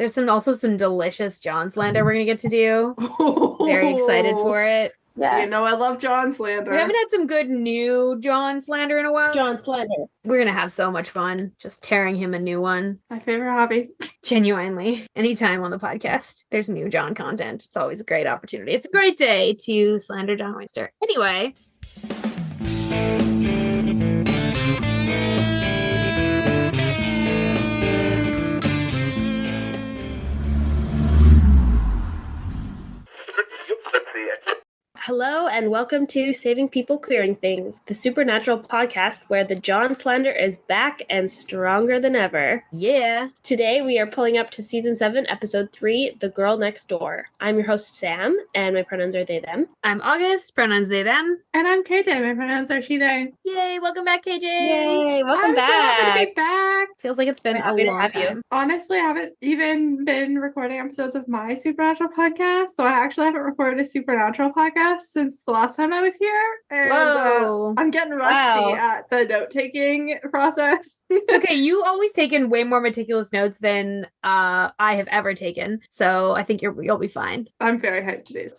There's also some delicious John slander we're gonna get to do. Very excited for it. Yeah. You know I love John slander. We haven't had some good new John slander in a while. John Slander. We're gonna have so much fun just tearing him a new one. My favorite hobby. Genuinely. Anytime on the podcast, there's new John content. It's always a great opportunity. It's a great day to slander John Winchester. Anyway. Hello and welcome to Saving People Queering Things, the supernatural podcast where the John slander is back and stronger than ever. Yeah. Today we are pulling up to Season 7, Episode 3, The Girl Next Door. I'm your host Sam, and my pronouns are they, them. I'm August, pronouns they, them. And I'm KJ, my pronouns are she, they. Yay, welcome back, KJ. Yay, welcome back. I'm so happy to be back. Feels like it's been a long time. Honestly, I haven't even been recording episodes of my supernatural podcast, so I actually haven't recorded a supernatural podcast since the last time I was here, and I'm getting rusty at the note-taking process. Okay, you always taken way more meticulous notes than I have ever taken, so I think you'll be fine. I'm very hyped today.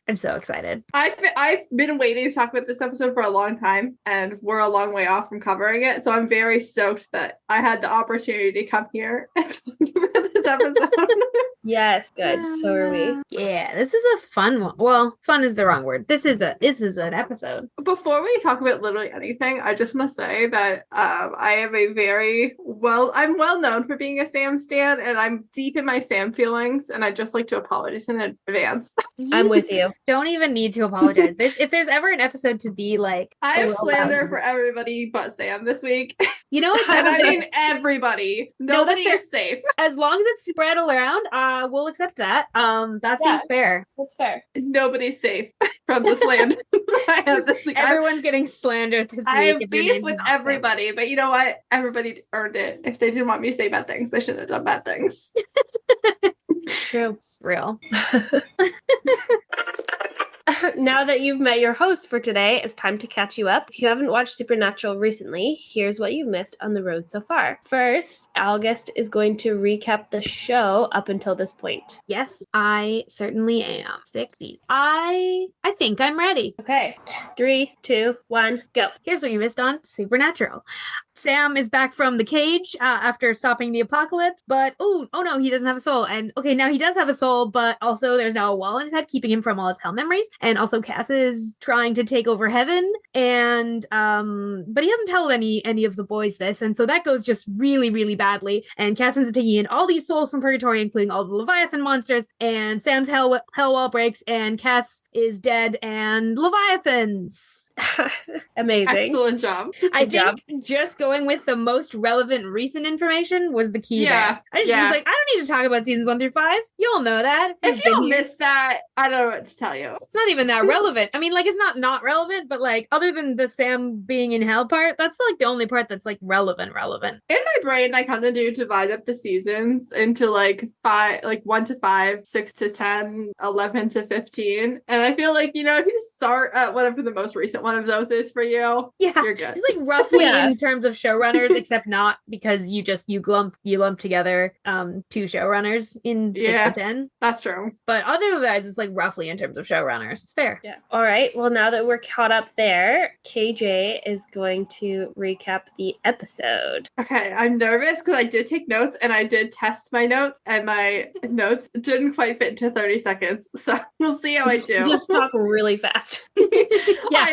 I'm so excited. I've been waiting to talk about this episode for a long time, and we're a long way off from covering it, so I'm very stoked that I had the opportunity to come here and talk about this episode. Yes, good. So are we. Yeah, this is a fun one. Well, fun is the wrong word. This is an episode. Before we talk about literally anything, I just want to say that I am I'm well known for being a Sam stan, and I'm deep in my Sam feelings, and I'd just like to apologize in advance. I'm with you. Don't even need to apologize. If there's ever an episode to be like, I have slander for everybody but Sam this week. You know what? And I mean everybody. Nobody is safe. As long as it's spread around, we'll accept that. That seems fair. That's fair. Nobody's safe from the slander. Everyone's getting slandered this week. I have beef with everybody, but you know what? Everybody earned it. If they didn't want me to say bad things, they shouldn't have done bad things. True. It's real. Now that you've met your host for today, it's time to catch you up. If you haven't watched Supernatural recently, here's what you missed on the road so far. First, August is going to recap the show up until this point. Yes, I certainly am. 6 seasons. I think I'm ready. Okay. 3, 2, 1, go. Here's what you missed on Supernatural. Sam is back from the cage after stopping the apocalypse, but oh no, he doesn't have a soul. And okay, now he does have a soul, but also there's now a wall in his head keeping him from all his hell memories. And also Cass is trying to take over heaven, and but he hasn't told any of the boys this, and so that goes just really, really badly. And Cass ends up taking in all these souls from purgatory, including all the Leviathan monsters, and Sam's hell wall breaks, and Cass is dead, and Leviathans. Amazing. Excellent job. I think just going with the most relevant recent information was the key there. I was just like, I don't need to talk about seasons 1 through 5. You all know that. If you missed that, I don't know what to tell you. It's not even that relevant. I mean, like, it's not relevant, but like, other than the Sam being in hell part, that's like the only part that's like relevant. In my brain, I kind of do divide up the seasons into like 1 to 5, 6 to 10, 11 to 15. And I feel like, if you start at whatever the most recent one of those is for you, you're good. It's like roughly in terms of showrunners, except not because you lump together 2 showrunners in 6 to 10. That's true. But otherwise, it's like roughly in terms of showrunners. It's fair. Yeah. All right. Well, now that we're caught up there, KJ is going to recap the episode. Okay, I'm nervous because I did take notes and I did test my notes, and my notes didn't quite fit into 30 seconds. So we'll see how I do. Just talk really fast. Yeah,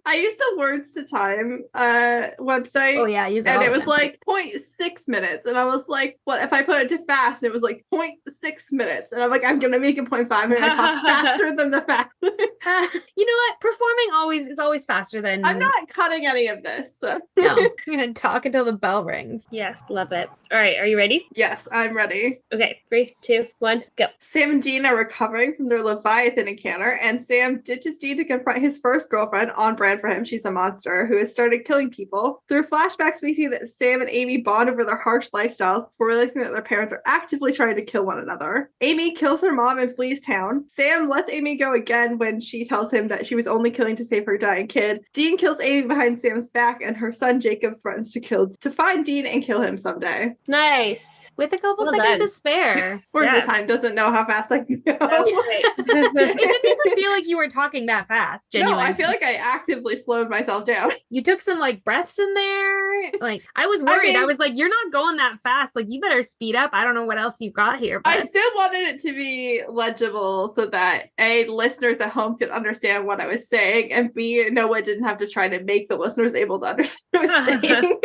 I used the Words to Time website. Oh yeah, I use that. And it was like 0.6 minutes, and I was like, what if I put it to fast? And it was like 0.6 minutes, and I'm like, I'm gonna make it 0.5. I'm gonna talk faster than the fast. You know what? Performing it's always faster than. I'm not cutting any of this. So. No, I'm gonna talk until the bell rings. Yes, love it. All right, are you ready? Yes, I'm ready. Okay, 3, 2, 1, go. Sam and Dean are recovering from their Leviathan encounter, and Sam ditches Dean to confront his first girlfriend, on brand for him. She's a monster who has started killing people. Through flashbacks, we see that Sam and Amy bond over their harsh lifestyles before realizing that their parents parents are actively trying to kill one another. Amy kills her mom and flees town. Sam lets Amy go again when she tells him that she was only killing to save her dying kid. Dean kills Amy behind Sam's back, and her son Jacob threatens to find Dean and kill him someday. Nice. With a couple Well seconds done. to spare. Where's Yeah. the time? Doesn't know how fast I can go. That was great. It didn't even feel like you were talking that fast. Genuinely. No, I feel like I actively slowed myself down. You took some like breaths in there. Like I was worried. I mean- was like, you're not going that fast. Like you better speed up. I don't know what else you got here. But I still wanted it to be legible so that A, listeners at home could understand what I was saying, and B, Noah didn't have to try to make the listeners able to understand what I was saying.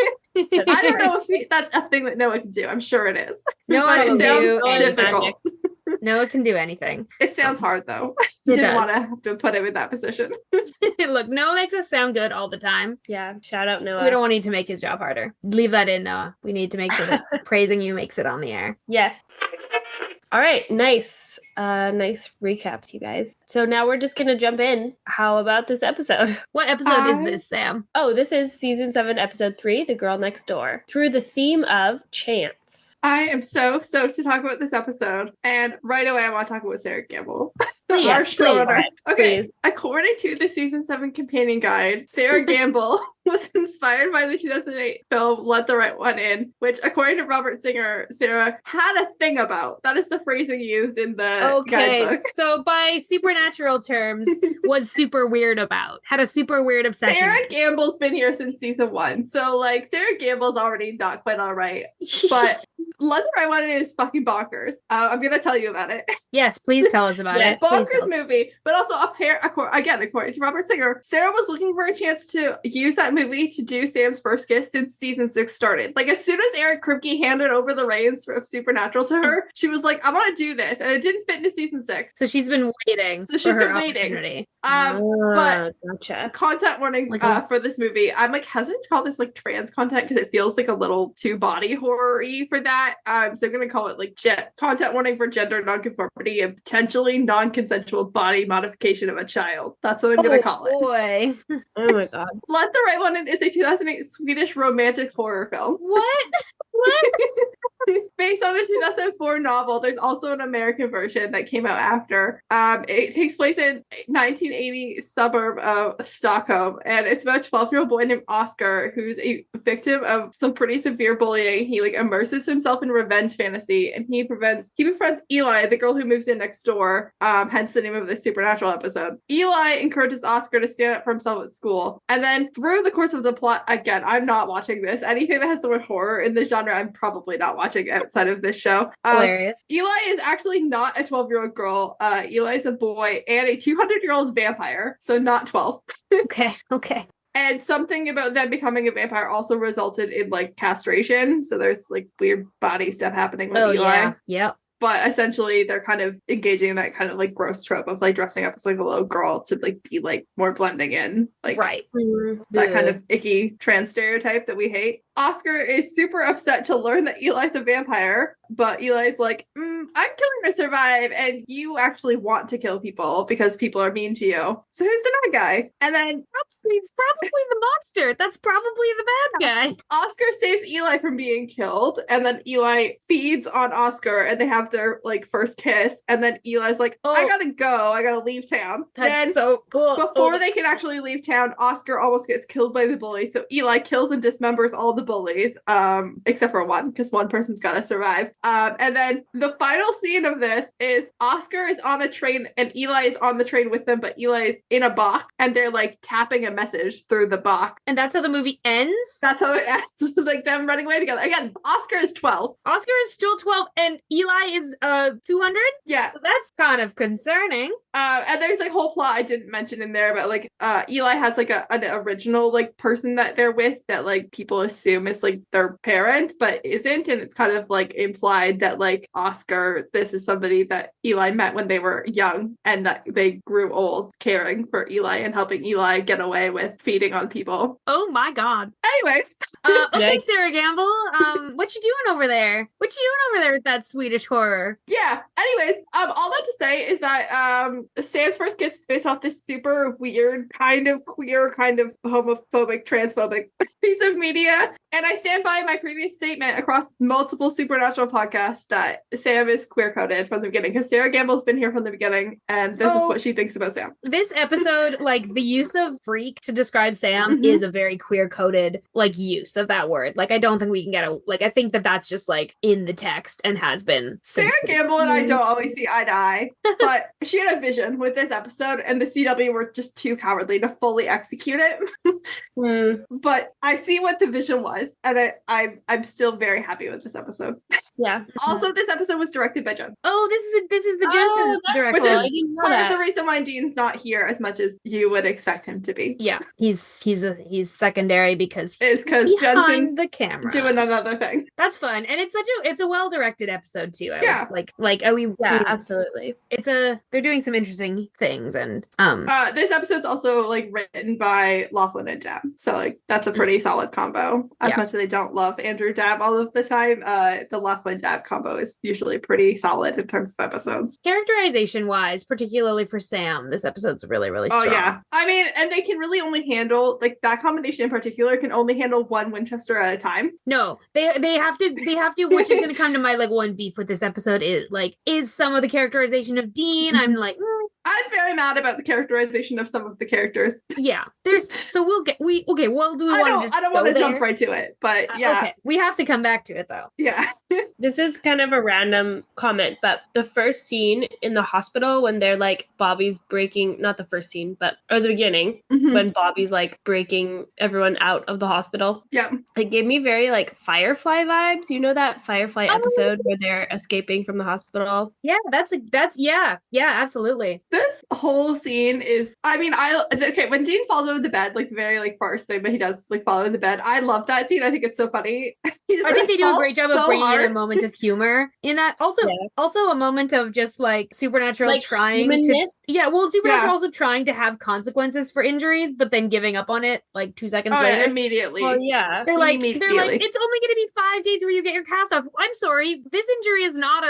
I don't know if that's a thing that Noah can do. I'm sure it is. Noah But can it do sounds anything. difficult. Noah can do anything. It sounds hard though. I It didn't does. want to have to put him in that position. Look, Noah makes us sound good all the time. Yeah. Shout out Noah. We don't need to make his job harder. Leave that in, Noah. We need to make sure that praising you makes it on the air. Yes. All right, nice. Nice recaps, you guys. So now we're just gonna jump in. How about this episode? What episode is this, Sam? Oh, this is season 7, episode 3, The Girl Next Door. Through the theme of chance. I am so stoked to talk about this episode, and right away I want to talk about Sera Gamble. Please, Our please. showrunner. Okay, Please. according to the season 7 companion guide, Sera Gamble was inspired by the 2008 film Let the Right One In, which, according to Robert Singer, Sarah had a thing about. That is the phrasing used in the Okay, guidebook. so by supernatural terms, was super weird about. Had a super weird obsession. Sera Gamble's been here since season 1, so like Sera Gamble's already not quite all right. But Let the Right One In is fucking bonkers. I'm gonna tell you about it. Yes, please tell us about Yes. it. Please Bonkers tell us. movie, but also according to Robert Singer, Sarah was looking for a chance to use that movie to do Sam's first kiss since season 6 started. Like as soon as Eric Kripke handed over the reins of Supernatural to her, she was like, "I want to do this," and it didn't fit into season 6. So she's been waiting. So she's for her been waiting. opportunity. But Gotcha. content warning Like a- for this movie. I'm like hesitant to call this like trans content because it feels like a little too body horror-y for that. So I'm gonna call it like content warning for gender nonconformity and potentially non-consensual body modification of a child. That's what I'm gonna call it. Boy. Oh my god. Let the Right One In is a 2008 Swedish romantic horror film. What? What? Based on a 2004 novel, there's also an American version that came out after. It takes place in 1980 suburb of Stockholm, and it's about a 12-year-old boy named Oscar who's a victim of some pretty severe bullying. He like immerses himself in revenge fantasy, and he befriends Eli, the girl who moves in next door. Hence the name of this supernatural episode. Eli encourages Oscar to stand up for himself at school, and then through the course of the plot, again, I'm not watching this. Anything that has the word horror in the genre, I'm probably not watching outside of this show. Hilarious. Eli is actually not a 12-year-old girl. Eli is a boy and a 200-year-old vampire, so not 12. Okay. Okay. And something about them becoming a vampire also resulted in like castration. So there's like weird body stuff happening with Oh Eli. yeah. Yep. But essentially they're kind of engaging in that kind of like gross trope of like dressing up as like a little girl to like be like more blending in. Like Right. that kind of icky trans stereotype that we hate. Oscar is super upset to learn that Eli's a vampire, but Eli's like, I'm killing to survive, and you actually want to kill people because people are mean to you. So who's the bad guy? And then Probably the monster. That's probably the bad guy. Oscar saves Eli from being killed, and then Eli feeds on Oscar, and they have their like first kiss, and then Eli's like, I gotta go, I gotta leave town. That's Then so cool. before they can actually leave town, Oscar almost gets killed by the bully. So Eli kills and dismembers all the bullies, except for one, because one person's gotta survive. And then the final scene of this is Oscar is on a train and Eli is on the train with them, but Eli is in a box and they're like tapping a message through the box. And that's how the movie ends? That's how it ends. It's like them running away together. Again, Oscar is 12. Oscar is still 12 and Eli is 200? Yeah. So that's kind of concerning. And there's like whole plot I didn't mention in there, but like Eli has like an original like person that they're with that like people assume is like their parent, but isn't, and it's kind of like implied that like Oscar, this is somebody that Eli met when they were young and that they grew old caring for Eli and helping Eli get away with feeding on people. Oh my god. Anyways. Okay, Yikes. Sera Gamble. What you doing over there? What you doing over there with that Swedish horror? Yeah. Anyways, all that to say is that Sam's first kiss is based off this super weird, kind of queer, kind of homophobic, transphobic piece of media. And I stand by my previous statement across multiple Supernatural podcasts that Sam is queer-coded from the beginning, because Sera Gamble's been here from the beginning, and this is what she thinks about Sam. This episode, like, the use of freak to describe Sam is a very queer-coded, like, use of that word. Like, I don't think we can get I think that that's just, like, in the text and has been. Sera Gamble and I don't always see eye to eye, but she had a vision with this episode, and the CW were just too cowardly to fully execute it. But I see what the vision was, and I'm still very happy with this episode. Yeah. Also, this episode was directed by Jen. Oh, this is the Jensen director. Which is part of the reason why Dean's not here as much as you would expect him to be. Yeah, he's secondary because Jensen's the camera doing another thing. That's fun, and it's a well directed episode too. Absolutely. They're doing some interesting things, and this episode's also like written by Laughlin and Dab, so like that's a pretty solid combo. As much as I don't love Andrew Dab all of the time, the Laughlin Dab combo is usually pretty solid in terms of episodes. Characterization wise, particularly for Sam, this episode's really, really strong. Oh yeah, I mean, and they can really only handle, like, that combination in particular can only handle one Winchester at a time. No, they have to, which is going to come to my like one beef with this episode is some of the characterization of Dean. I'm like, I'm very mad about the characterization of some of the characters. Yeah, do we want to just I don't want to jump right to it, but yeah. Okay, we have to come back to it though. Yeah. This is kind of a random comment, but the first scene in the hospital when they're like Bobby's breaking, not the first scene, but or the beginning when Bobby's like breaking everyone out of the hospital. Yeah. It gave me very like Firefly vibes. You know that Firefly episode where they're escaping from the hospital? Yeah, that's absolutely. This whole scene is, I mean, when Dean falls over the bed, like the very like first thing that he does, like fall in the bed, I love that scene. I think it's so funny. I think they do a great job of bringing in a moment of humor in that. Also a moment of just like Supernatural like trying humanness. Supernatural also trying to have consequences for injuries, but then giving up on it like 2 seconds later. Immediately. Well, yeah. They're like, it's only going to be 5 days where you get your cast off. I'm sorry, this injury is not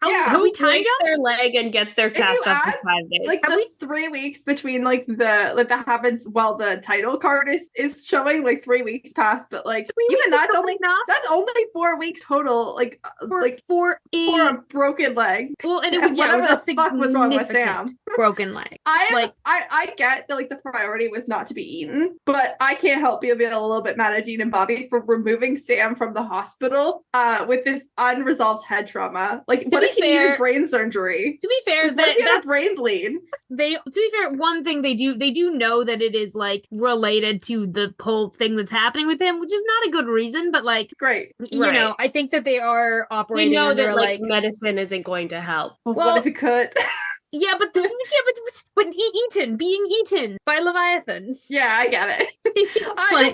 who breaks their leg and gets their cast off for 5 days? Like the 3 weeks between like that happens while the title card is showing, like 3 weeks past, but like even that's only 4 weeks total, like for a broken leg. Well, and it was whatever the fuck was wrong with Sam. Broken leg. I get that like the priority was not to be eaten, but I can't help but be a little bit mad at Dean and Bobby for removing Sam from the hospital with this unresolved head trauma. Like, what if he needed brain surgery? To be fair, what if he had a brain bleed? To be fair, one thing they do know that it is like related to the whole thing that's happening with him, which is not a good reason, but like great. You know, I think that they are operating. We know that like medicine isn't going to help. Well, what if it could? Yeah, but being eaten by leviathans. Yeah, I get it. I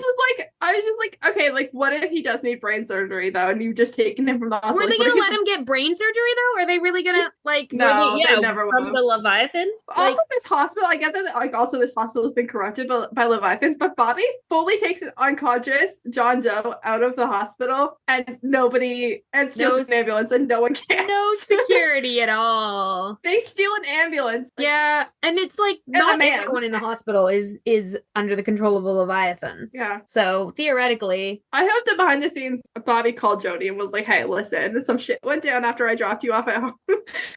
was just like, okay, like, what if he does need brain surgery though, and you've just taken him from the hospital? Were they gonna let him get brain surgery though? Are they really gonna like? No, they never from the leviathans. Also, this hospital, I get that. Like, also this hospital has been corrupted by leviathans, but Bobby fully takes an unconscious John Doe out of the hospital, and it's just an ambulance, and no one cares. No security at all. They steal an ambulance. Yeah, and it's like not everyone in the hospital is under the control of a leviathan. Yeah. So theoretically, I hope that behind the scenes Bobby called Jody and was like, "Hey, listen, some shit went down after I dropped you off at home,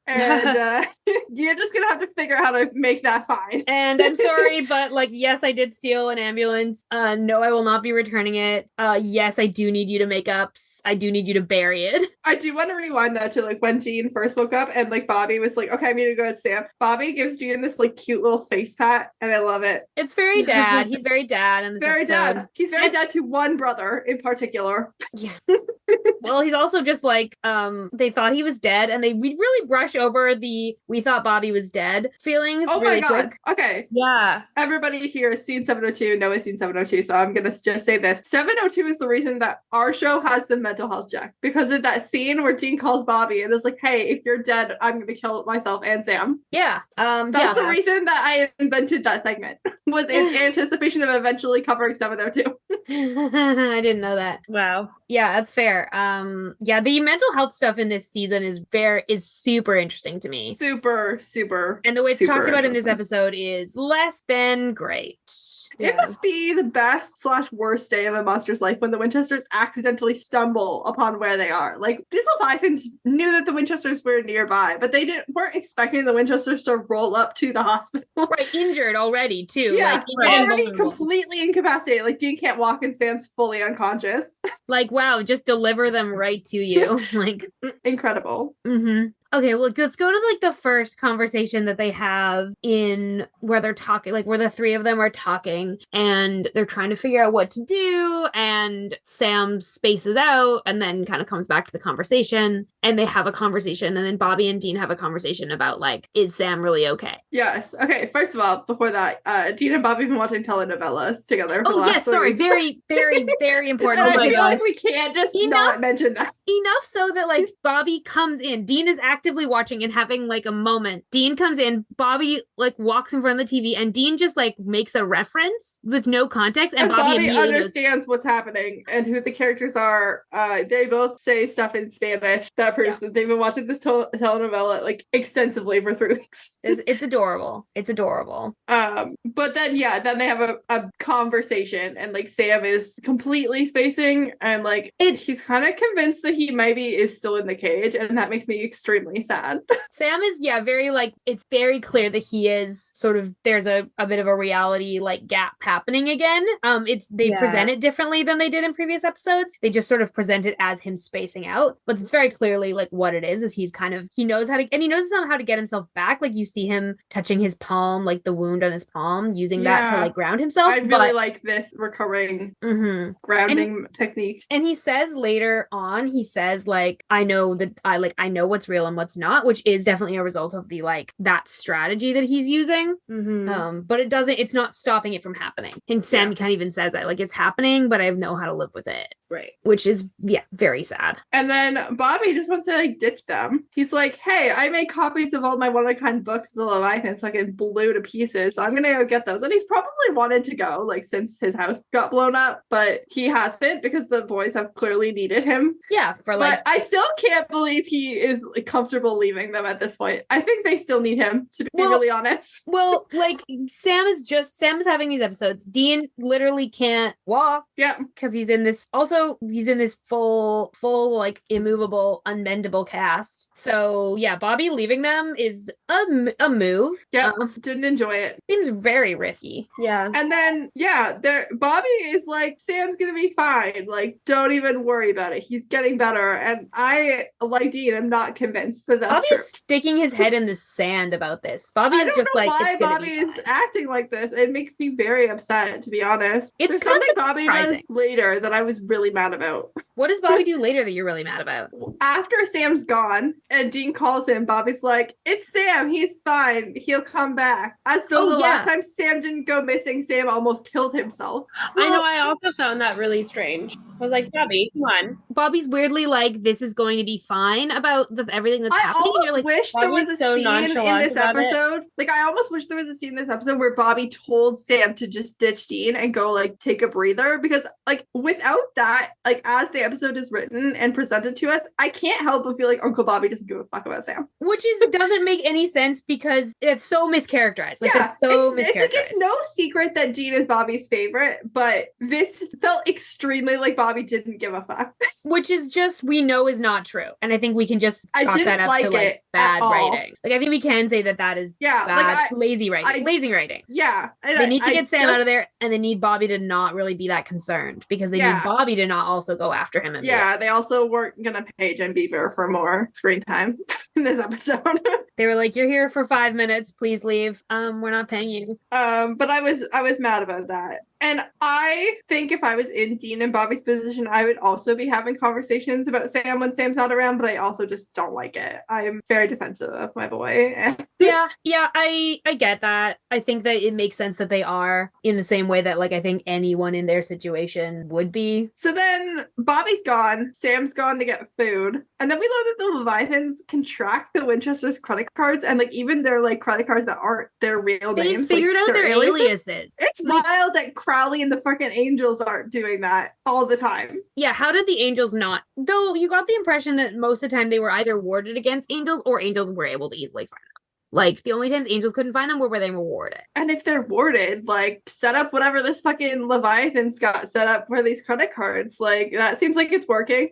and you're just gonna have to figure out how to make that fine." And I'm sorry, but like, yes, I did steal an ambulance. No, I will not be returning it. Yes, I do need you to make up. I do need you to bury it. I do want to rewind that to like when Dean first woke up and like Bobby was like, "Okay, I'm gonna go at Sam." Bobby gives Dean this like cute little face pat, and I love it. It's very dad. He's very dad in this episode. Dad. He's very dad to one brother in particular. Yeah. Well, he's also just like, they thought he was dead, and we really brush over we thought Bobby was dead feelings. Oh really my god. quick. Okay. Yeah. Everybody here has seen 702. Noah's seen 702, so I'm gonna just say this. 702 is the reason that our show has the mental health check, because of that scene where Dean calls Bobby and is like, "Hey, if you're dead, I'm gonna kill myself and Sam." Yeah. That's the reason that I invented that segment, was in anticipation of eventually covering 702. I didn't know that. Wow. Yeah, that's fair. Yeah, the mental health stuff in this season is super interesting to me. Super, And the way it's talked about in this interesting. episode is less than great. It must be the best/worst day of a monster's life when the Winchesters accidentally stumble upon where they are. Like, these Leviathans knew that the Winchesters were nearby, but they weren't expecting the Winchesters to roll up to the hospital. Right, injured already, too. Yeah, Like, already completely incapacitated. Like, Dean can't walk and Sam's fully unconscious. Like, wow, just deliver them right to you. Like, incredible. Mm-hmm. Okay, well, let's go to like the first conversation that they have in where they're talking, like where the three of them are talking and they're trying to figure out what to do. And Sam spaces out and then kind of comes back to the conversation and they have a conversation. And then Bobby and Dean have a conversation about like, is Sam really okay? Yes. Okay. First of all, before that, Dean and Bobby have been watching telenovelas together. Oh, yes. Sorry. Very, very, very important. I feel like we can't just not mention that. Enough so that like Bobby comes in. Dean is actively watching and having like a moment. Dean comes in, Bobby like walks in front of the TV and Dean just like makes a reference with no context and Bobby understands what's happening and who the characters are. They both say stuff in Spanish. That proves that they've been watching this telenovela like extensively for 3 weeks. It's adorable. It's adorable. But then then they have a conversation and like Sam is completely spacing and like he's kind of convinced that he maybe is still in the cage and that makes me extremely sad. Sam is very like it's very clear that he is sort of there's a bit of a reality like gap happening again. They present it differently than they did in previous episodes. They just sort of present it as him spacing out, but it's very clearly like what it is he's kind of he knows how to get himself back. Like you see him touching his palm, like the wound on his palm, using that to like ground himself. I really like this recurring grounding technique. And he says later on, like I know what's real and what's not, which is definitely a result of the like that strategy that he's using. But it's not stopping it from happening. And Sam kind of even says that like it's happening, but I know how to live with it. Right. Which is very sad. And then Bobby just wants to like ditch them. He's like, hey, I made copies of all my one-of-a-kind books, The Leviathan, so I can blew to pieces. So I'm gonna go get those. And he's probably wanted to go like since his house got blown up, but he hasn't because the boys have clearly needed him. Yeah, but I still can't believe he is like, comfortable leaving them at this point. I think they still need him, to be really honest. Well, like Sam is having these episodes. Dean literally can't walk. Yeah. Because he's in this full like immovable, unbendable cast. So yeah, Bobby leaving them is a move. Yeah. Didn't enjoy it. Seems very risky. Yeah. And then Bobby is like, Sam's gonna be fine. Like, don't even worry about it. He's getting better. And I, like Dean, am not convinced that that's Bobby's true. sticking his head in the sand about this. Bobby is just like, why it's gonna Bobby be is fine. acting like this. It makes me very upset, to be honest. It's There's something Bobby surprising. does later that I was really mad about. What does Bobby do later that you're really mad about? After Sam's gone and Dean calls him, Bobby's like, it's Sam, he's fine, he'll come back. As though the last time Sam didn't go missing, Sam almost killed himself. I know, I also found that really strange. I was like, Bobby, come on. Bobby's weirdly like, this is going to be fine about everything that's happening. I almost like, wish there was a scene in this episode. Like, I almost wish there was a scene in this episode where Bobby told Sam to just ditch Dean and go, like, take a breather. Because, like, without that, like, as the episode is written and presented to us, I can't help but feel like Uncle Bobby doesn't give a fuck about Sam. Which doesn't make any sense because it's so mischaracterized. Like, it's so mischaracterized. It's no secret that Dean is Bobby's favorite, but this felt extremely like Bobby didn't give a fuck. Which is just, we know is not true. And I think we can just chalk that up to, like, bad writing. Like, I think we can say that is bad, lazy writing. Lazy writing. Yeah. They need to get Sam out of there, and they need Bobby to not really be that concerned because they need Bobby to not also go after him. They also weren't going to pay Jen Beaver for more screen time in this episode. They were like, you're here for 5 minutes, please leave. We're not paying you. But I was mad about that. And I think if I was in Dean and Bobby's position, I would also be having conversations about Sam when Sam's not around, but I also just don't like it. I'm very defensive of my boy. I get that. I think that it makes sense that they are in the same way that, like, I think anyone in their situation would be. So then Bobby's gone. Sam's gone to get food. And then we learned that the Leviathans can track the Winchester's credit cards and like even their like credit cards that aren't their real They names. figured out their aliases. It's wild that Crowley and the fucking Angels aren't doing that all the time. Yeah, how did the Angels not? Though you got the impression that most of the time they were either warded against Angels or Angels were able to easily find them. Like, the only times Angels couldn't find them were where they were warded. And if they're warded, like, set up whatever this fucking Leviathan's got set up for these credit cards. Like, that seems like it's working.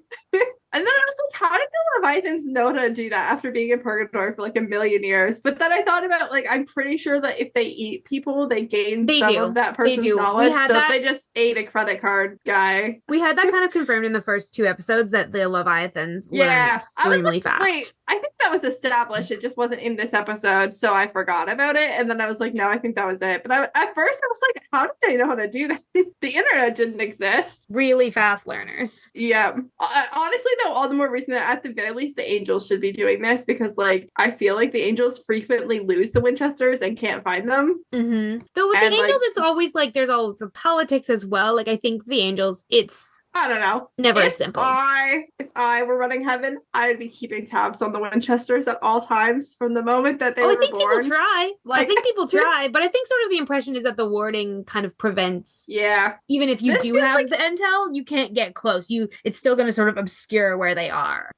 And then I was like, how did the Leviathans know how to do that after being in purgatory for like 1,000,000 years? But then I thought about, like, I'm pretty sure that if they eat people, they gain some of that person's knowledge. So they just ate a credit card guy. We had that kind of confirmed in the first 2 episodes that the Leviathans learn extremely fast. Wait, I think that was established. It just wasn't in this episode, so I forgot about it. And then I was like, no, I think that was it. But at first I was like, how did they know how to do that? The internet didn't exist. Really fast learners. Yeah. Honestly, though, all the more reason that at the very least the Angels should be doing this, because like I feel like the Angels frequently lose the Winchesters and can't find them. Mm-hmm. Though with the Angels, it's always like there's all the politics as well. Like I think the Angels, it's I don't know, never as simple. If I were running heaven, I'd be keeping tabs on the Winchesters at all times from the moment that they were born. I think people try. But I think sort of the impression is that the warding kind of prevents. Yeah. Even if you do have the intel, you can't get close. It's still going to sort of obscure where they are.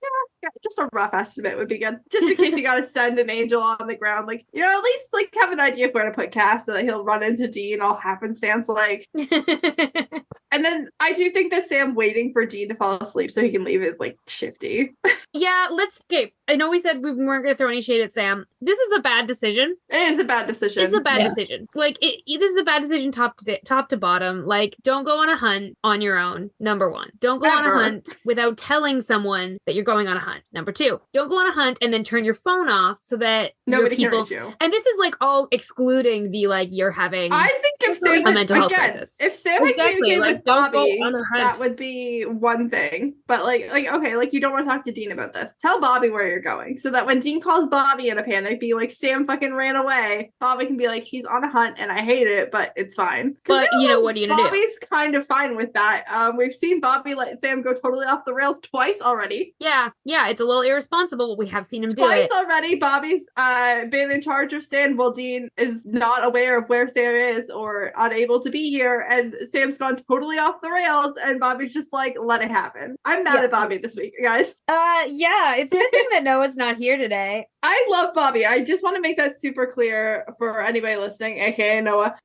Yeah, just a rough estimate would be good. Just in case you gotta send an Angel on the ground, like, you know, at least like have an idea of where to put Cass so that he'll run into Dean all happenstance like. And then I do think that Sam waiting for Dean to fall asleep so he can leave is like shifty. Yeah, okay. I know we said we weren't going to throw any shade at Sam. This is a bad decision. It is a bad decision. It's a bad decision. Like, this is a bad decision top to bottom. Like, don't go on a hunt on your own, number 1. Don't go on a hunt without telling someone that you're going on a hunt. Number 2, don't go on a hunt and then turn your phone off so that nobody can reach you. And this is like all excluding the like you're having I think if Sam a mental health crisis. If Sam had communicated with Bobby, that would be one thing. But like okay, like you don't want to talk to Dean about this. Tell Bobby where you're going so that when Dean calls Bobby in a panic, be like, Sam fucking ran away. Bobby can be like, he's on a hunt and I hate it, but it's fine. But you know, what are you gonna do? Bobby's kind of fine with that. We've seen Bobby let Sam go totally off the rails twice already. Yeah, it's a little irresponsible, but we have seen him do twice it. Already. Bobby's been in charge of Sam while Dean is not aware of where Sam is or unable to be here, and Sam's gone totally off the rails, and Bobby's just like, let it happen. I'm mad at Bobby this week, guys. Yeah, it's a good thing that Noah's not here today. I love Bobby. I just want to make that super clear for anybody listening, aka Noah.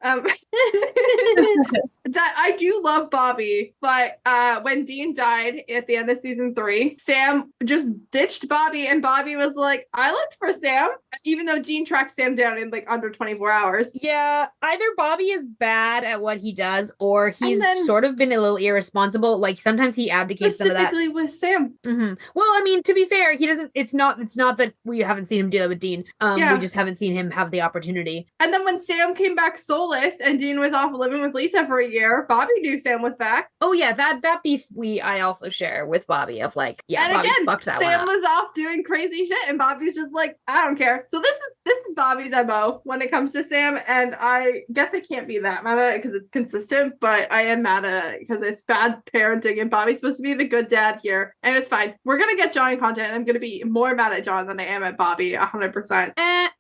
That I do love Bobby, but when Dean died at the end of season 3, Sam just ditched Bobby, and Bobby was like, I looked for Sam, even though Dean tracked Sam down in like under 24 hours. Yeah, either Bobby is bad at what he does, or he's sort of been a little irresponsible. Like sometimes he abdicates some of that. Specifically with Sam. Mm-hmm. Well, I mean, to be fair, he doesn't. It's not that we haven't seen him do that with Dean. We just haven't seen him have the opportunity. And then when Sam came back soulless and Dean was off living with Lisa for a year, Bobby knew Sam was back. Oh yeah, that beef I also share with Bobby of like, yeah, and Bobby again, fucked that Sam one up. was off doing crazy shit, and Bobby's just like, I don't care. So this is Bobby's MO when it comes to Sam, and I guess I can't be that mad at it because it's consistent, but I am mad at it because it's bad parenting, and Bobby's supposed to be the good dad here, and it's fine. We're gonna get John content, and I'm gonna be more mad at John than I am at Bobby, 100%.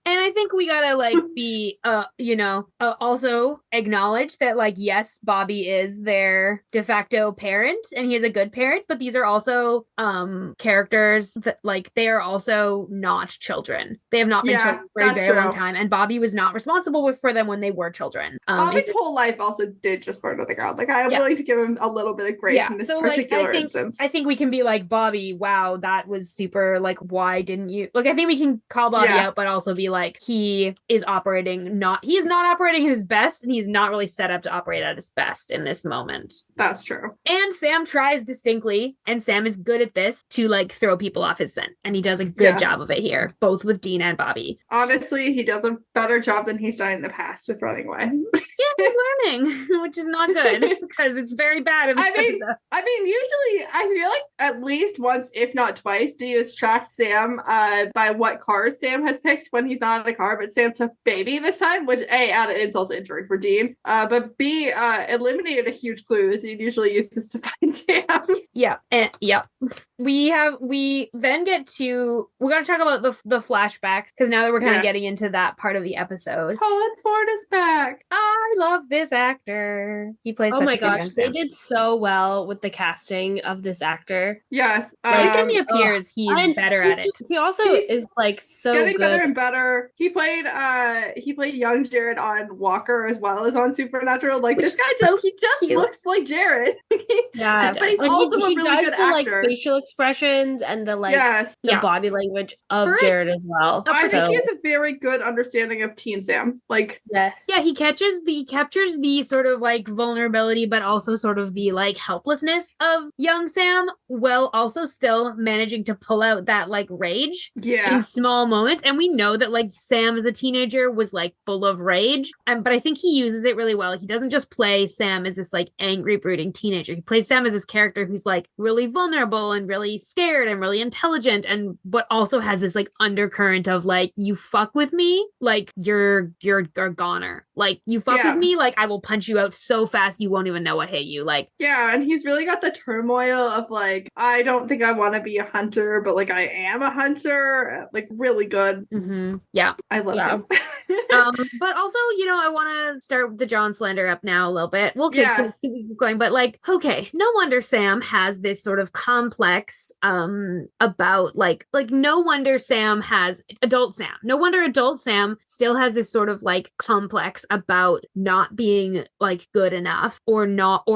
And I think we gotta like be, also acknowledge that like, yes, Bobby is their de facto parent, and he is a good parent, but these are also characters that like they are also not children. They have not been children for a very long time, and Bobby was not responsible for them when they were children. Bobby's whole life also did just burn to the ground. Like I am willing to give him a little bit of grace in this particular instance. I think we can be like, Bobby, wow, that was super. Like, why didn't you? Like, I think we can call Bobby out, but also be like, he is not operating his best, and he's not really set up to operate at his best in this moment. That's true. And Sam tries distinctly, and Sam is good at this, to like throw people off his scent, and he does a good job of it here, both with Dean and Bobby. Honestly, he does a better job than he's done in the past with running away. Yeah, he's learning, which is not good because it's very bad in this episode. I mean, usually I feel like at least once, if not twice, Dean has tracked Sam by what cars Sam has picked when he's not not a car, but Sam took baby this time, which A, added insult to injury for Dean, but B, eliminated a huge clue that Dean usually uses to find Sam. Yeah, and we then get to, we're going to talk about the flashbacks, because now that we're kind of getting into that part of the episode. Colin Ford is back. I love this actor. He plays. Oh my gosh, they did so well with the casting of this actor. Yes, anytime he appears, he's better at it. He also is like so getting good. better and better. He played young Jared on Walker as well as on Supernatural. Like, Which this guy so he just cute. looks like Jared. Yeah, but he's like, also he a really does good the actor. like facial expressions and the like the body language of For Jared as well. I think he has a very good understanding of Teen Sam. Like, yes, yeah, he captures the sort of like vulnerability, but also sort of the like helplessness of young Sam, while also still managing to pull out that like rage in small moments. And we know that like Sam as a teenager was like full of rage, but I think he uses it really well. He doesn't just play Sam as this like angry, brooding teenager. He plays Sam as this character who's like really vulnerable and really scared and really intelligent, and but also has this like undercurrent of like, you fuck with me, like you're a goner. Like, you fuck with me, like I will punch you out so fast you won't even know what hit you. Like, yeah, and he's really got the turmoil of like, I don't think I want to be a hunter, but like I am a hunter. Like, really good. Mm-hmm. Yeah, I love him. But also, you know, I want to start the John Slander up now a little bit. We'll keep going, but like, okay, no wonder Sam has this sort of complex about like no wonder Sam has adult Sam. No wonder adult Sam still has this sort of like complex about not being like good enough, or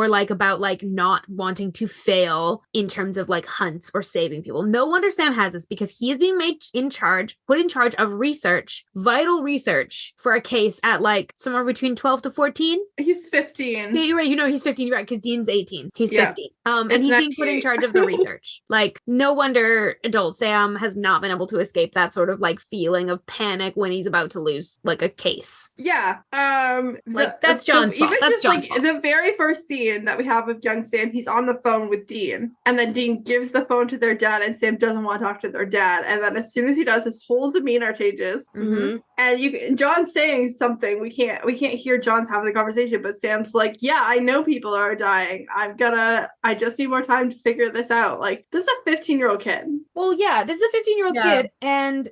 like about like not wanting to fail in terms of like hunts or saving people. No wonder Sam has this, because he is being put in charge of research, vital research for a case at like somewhere between 12 to 14. He's 15. Yeah, you're right. You know, he's 15, you're right, because Dean's 18. He's 15. And he's being put in charge of the research. Like, no wonder adult Sam has not been able to escape that sort of like feeling of panic when he's about to lose like a case. Yeah. Like, that's John's fault. Even that's just John's like fault. the very first scene that we have of young Sam, he's on the phone with Dean, and then Dean gives the phone to their dad, and Sam doesn't want to talk to their dad, and then as soon as he does, his whole demeanor changes. Mm-hmm. And John's saying something, we can't hear John's having the conversation, but Sam's like, yeah, I know people are dying. I just need more time to figure this out. Like, this is a 15-year-old kid. Well, yeah, this is a 15-year-old kid, and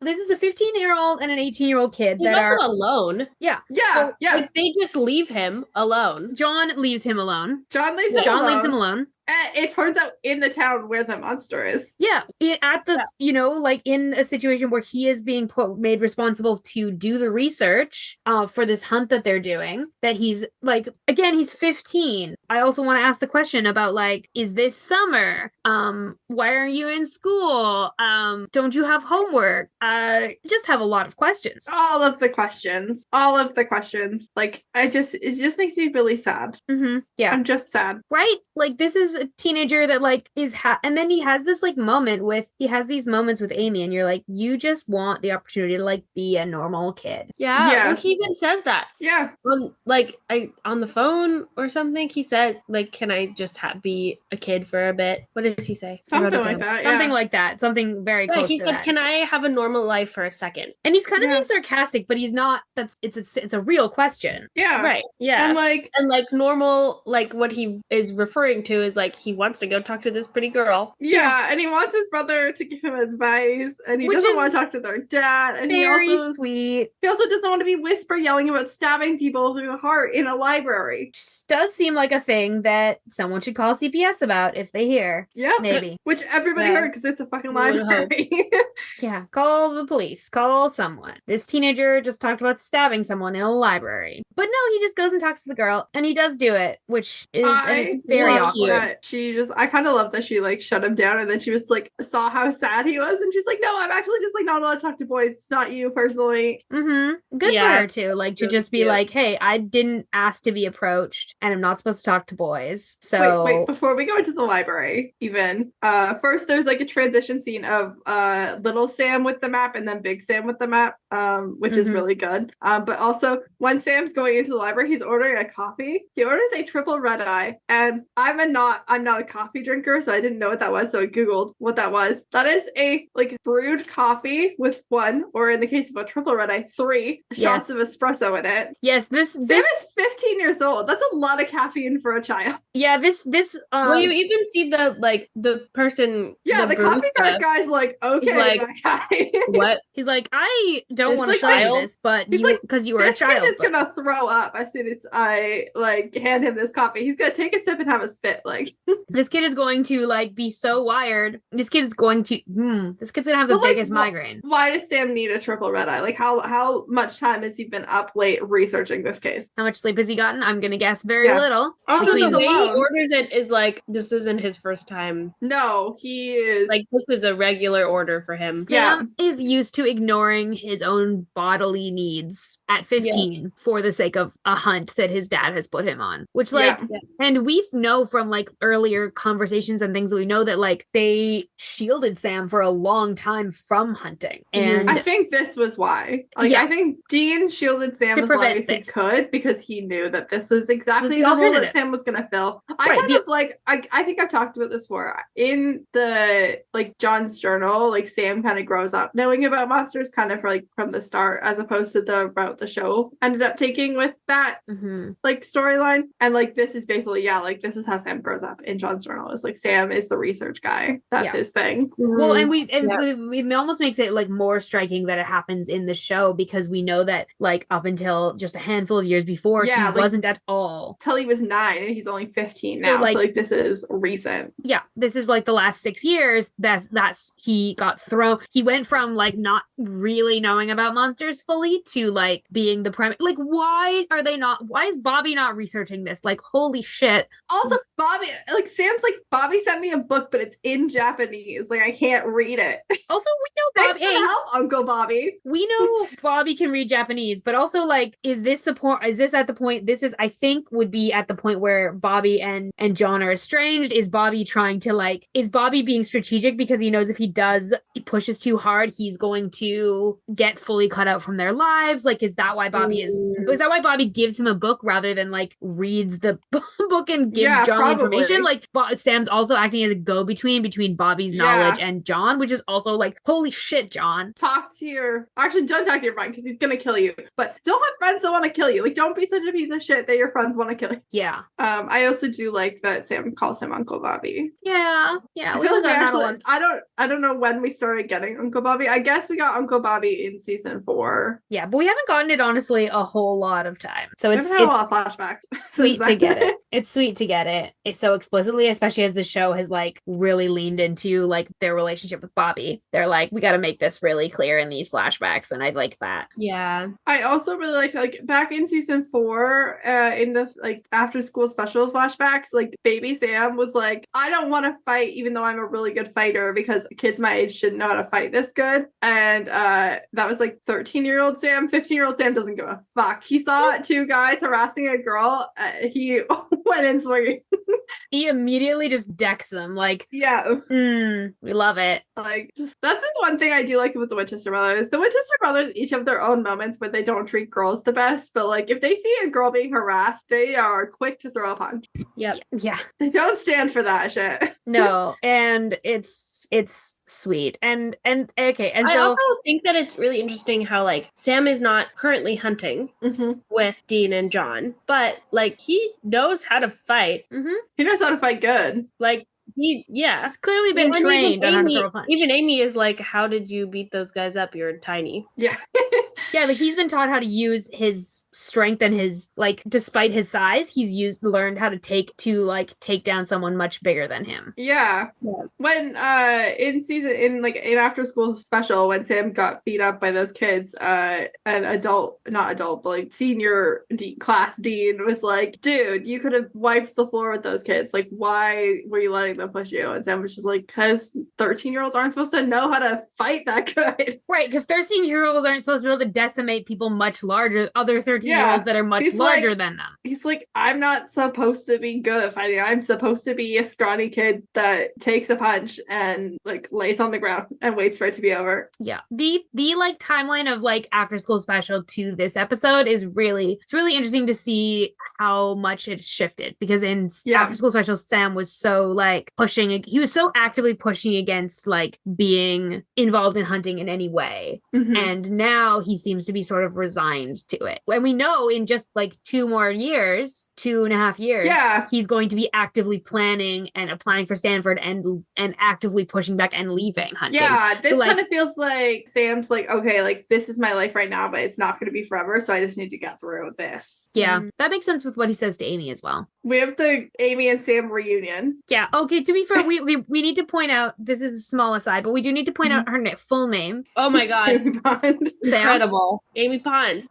this is a 15-year-old and an 18-year-old kid. He's also alone. Yeah. So, like, they just leave him alone. John leaves him alone. John leaves him alone. It turns out in the town where the monster is. Yeah, you know, like in a situation where he is being made responsible to do the research for this hunt that they're doing, that he's like, again, he's 15. I also want to ask the question about like, is this summer? Why are you in school? Don't you have homework? Just have a lot of questions. All of the questions. Like, it just makes me really sad. Mm-hmm. Yeah. I'm just sad. Right? Like, this is a teenager that like is and then he has this like moment with these moments with Amy, and you're like, you just want the opportunity to like be a normal kid. Well, he even says that on the phone or something. He says like, can I just be a kid for a bit? What does he say? Something like that. Something like that. Something very close. He said, can I have a normal life for a second? And he's kind of being sarcastic, but he's not. It's a real question. Yeah. Right. Yeah. And like normal, like what he is referring to is like, he wants to go talk to this pretty girl. Yeah, and he wants his brother to give him advice, and he doesn't want to talk to their dad. And very sweet. He also doesn't want to be whisper yelling about stabbing people through the heart in a library. Does seem like a thing that someone should call CPS about if they hear. Yeah, maybe. Which everybody heard, because it's a fucking library. Yeah, call the police. Call someone. This teenager just talked about stabbing someone in a library. But no, he just goes and talks to the girl, and he does do it, which is it's very awkward. I kind of love that she like shut him down, and then she was like, saw how sad he was, and she's like, no, I'm actually just like not allowed to talk to boys. It's not you personally. Mm-hmm. Good for her too. Like, to just be like, hey, I didn't ask to be approached, and I'm not supposed to talk to boys. So wait, before we go into the library, even first there's like a transition scene of little Sam with the map and then big Sam with the map, which is really good. But also when Sam's going into the library, he's ordering a coffee. He orders a triple red eye, and I'm a not I'm not a coffee drinker, so I didn't know what that was. So I Googled what that was. That is a like brewed coffee with 1, or in the case of a triple red eye, 3 shots of espresso in it. Yes, this Sam is 15 years old. That's a lot of caffeine for a child. Yeah, this well, you even see the person. Yeah, the coffee guy's like, okay, like, my guy. What? He's like, I don't want to like, say this, but he's you, like, because you were a this child. kid is gonna throw up as soon as I like hand him this coffee. He's gonna take a sip and have a spit. Like this kid is going to like be so wired. This kid is going to. This kid's gonna have the biggest migraine. Why does Sam need a triple red eye? Like how much time has he been up late researching this case? How much sleep has he gotten? I'm gonna guess very little. Also, Between- the way he orders it is like this isn't his first time. No, he is Like this is a regular order for him. Sam is used to ignoring his own bodily needs at 15 for the sake of a hunt that his dad has put him on. Which like, and we know from like earlier conversations and things that we know that like they shielded Sam for a long time from hunting. And I think this was why. Like I think Dean shielded Sam as long as he could because he knew that this was exactly the role that Sam was gonna fill. I kind of like I think I've talked about this before. In the like John's journal, like Sam kind of grows up knowing about monsters kind of like from the start, as opposed to the route the show ended up taking with that like storyline. And like this is basically like this is how Sam grows up in John's journal. It's like Sam is the research guy. That's his thing. Well, and it almost makes it like more striking that it happens in the show because we know that like up until just a handful of years before he like, wasn't at all till he was 9 and he's only 15 now. So like this is recent. Yeah, this is like the last 6 years that's he got thrown. He went from like not really knowing about monsters fully to like being the primary. Like, why is Bobby not researching this? Like, holy shit. Also, Bobby, like Sam's like, Bobby sent me a book, but it's in Japanese. Like, I can't read it. Also, we know Bobby. Thanks for the help, Uncle Bobby. We know Bobby can read Japanese, but also like, is this at the point? This is, I think, would be at the point where Bobby and John are estranged. Is Bobby trying to like, is Bobby being strategic because he knows if he pushes too hard, he's going to get fully cut out from their lives? Like, is that why Bobby gives him a book rather than like reads the book and gives John the information? Like, Sam's also acting as a go-between between Bobby's knowledge and John, which is also like, holy shit, John. Don't talk to your friend because he's gonna kill you. But don't have friends that want to kill you. Like, don't be such a piece of shit that your friends want to kill you. Yeah. I also do like that Sam calls him Uncle Bobby. Yeah. I feel like we actually, I don't know when we started getting Uncle Bobby. I guess we got Uncle Bobby in season 4. Yeah, but we haven't gotten it honestly a whole lot of time. So it's a lot of flashbacks. Sweet to get it. It's sweet to get it. It's so explicitly, especially as the show has like really leaned into like their relationship with Bobby. They're like, we got to make this really clear in these flashbacks, and I like that. Yeah. I also really liked like back in season 4, in the like after school special flashbacks, like baby Sam was like, I don't want to fight even though I'm a really good fighter because kids my age shouldn't know how to fight this good. And that was like 13-year-old Sam. 15-year-old Sam doesn't give a fuck. He saw 2 guys harassing a girl. He went in swinging. He immediately just decks them. Like, we love it. Like, just that's the one thing I do like with the Winchester brothers. The Winchester brothers each have their own moments where they don't treat girls the best, but like if they see a girl being harassed, they are quick to throw a punch. Yep. Yeah. They don't stand for that shit. No, and it's sweet. And okay, and I so also think that it's really interesting how like Sam is not currently hunting with Dean and John, but like he knows how to fight. He knows how to fight good. Like he's clearly been trained on how to throw a punch. Even Amy is like, how did you beat those guys up? You're tiny. Yeah. Yeah, like he's been taught how to use his strength and his like, despite his size, he's learned how to take down someone much bigger than him. Yeah. When in after school special, when Sam got beat up by those kids, an senior class dean was like, dude, you could have wiped the floor with those kids. Like, why were you letting them push you? And Sam was just like, because 13-year-olds aren't supposed to know how to fight that good. Right, because 13-year-olds aren't supposed to be able to decimate people much larger, other 13-year-olds that are much larger than them. He's like, I'm not supposed to be good at fighting. I'm supposed to be a scrawny kid that takes a punch and like lays on the ground and waits for it to be over. Yeah. The like timeline of like after school special to this episode is really interesting to see how much it's shifted, because in after school special, Sam was so like he was so actively pushing against like being involved in hunting in any way. Mm-hmm. And now he seems to be sort of resigned to it. And we know in just like 2.5 years, he's going to be actively planning and applying for Stanford and actively pushing back and leaving hunting. Yeah, this kind of feels like Sam's like, okay, like this is my life right now, but it's not going to be forever, so I just need to get through this. Yeah, that makes sense with what he says to Amy as well. We have the Amy and Sam reunion. Yeah, okay, to be fair, we need to point out, this is a small aside, but we do need to point out her full name. Oh my god. Amy Pond. Incredible. Amy Pond.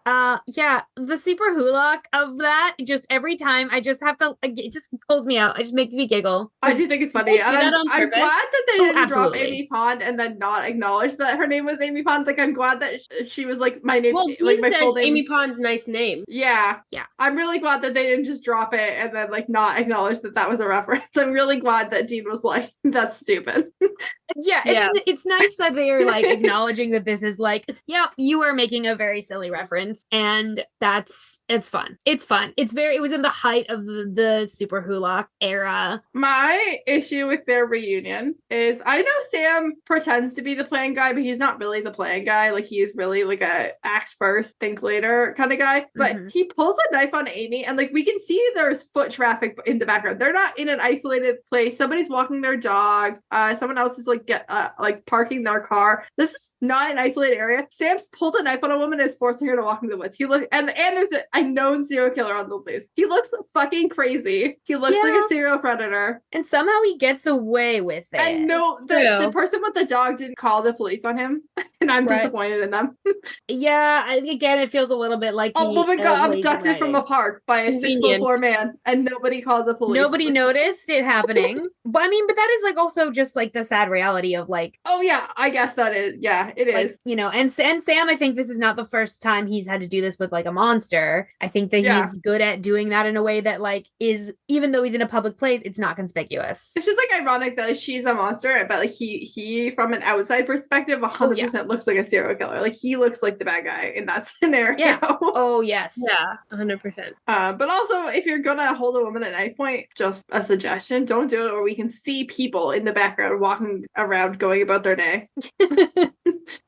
Yeah, the super hulock of that, just every time, I just have to, it just pulls me out. It just makes me giggle. I do think it's funny. And I'm glad that they didn't drop absolutely. Amy Pond and then not acknowledge that her name was Amy Pond. Like, I'm glad that she was like, my name, like my full name. Amy Pond, nice name. Yeah. I'm really glad that they didn't just drop it and then like not acknowledge that was a reference. I'm really glad that Dean was like, that's stupid. It's nice that they're like acknowledging that this is like, you are making a very silly reference, and it's fun. It was in the height of the super hulock era. My issue with their reunion is, I know Sam pretends to be the plan guy, but he's not really the plan guy. Like, he's really like a act first, think later kind of guy. But he pulls a knife on Amy, and like we can see there's foot traffic in the background. They're not in an isolated place. Somebody's walking their dog. Someone else is like parking their car. This is not an isolated area. Sam's pulled a knife on a woman and is forcing her to walk in the woods. He looks and there's a known serial killer on the loose. He looks fucking crazy. He looks like a serial predator. And somehow he gets away with it. And no, the person with the dog didn't call the police on him. And I'm disappointed in them. Again, it feels a little bit like a woman got abducted from a park by a 6'4" man, and nobody called the police. Nobody noticed it happening. But that is like also just like the sad reality of like, oh yeah, I guess that is, it like, is. You know, and Sam, I think this is not the first time he's had to do this with like a monster. I think that he's good at doing that in a way that like is, even though he's in a public place, it's not conspicuous. It's just like ironic that she's a monster, but like he from an outside perspective 100% looks like a serial killer. Like, he looks like the bad guy in that scenario. Yeah. Oh yes. Yeah, 100%. But also, if you're gonna hold a woman at knife point, just a suggestion, don't do it where we can see people in the background walking around going about their day.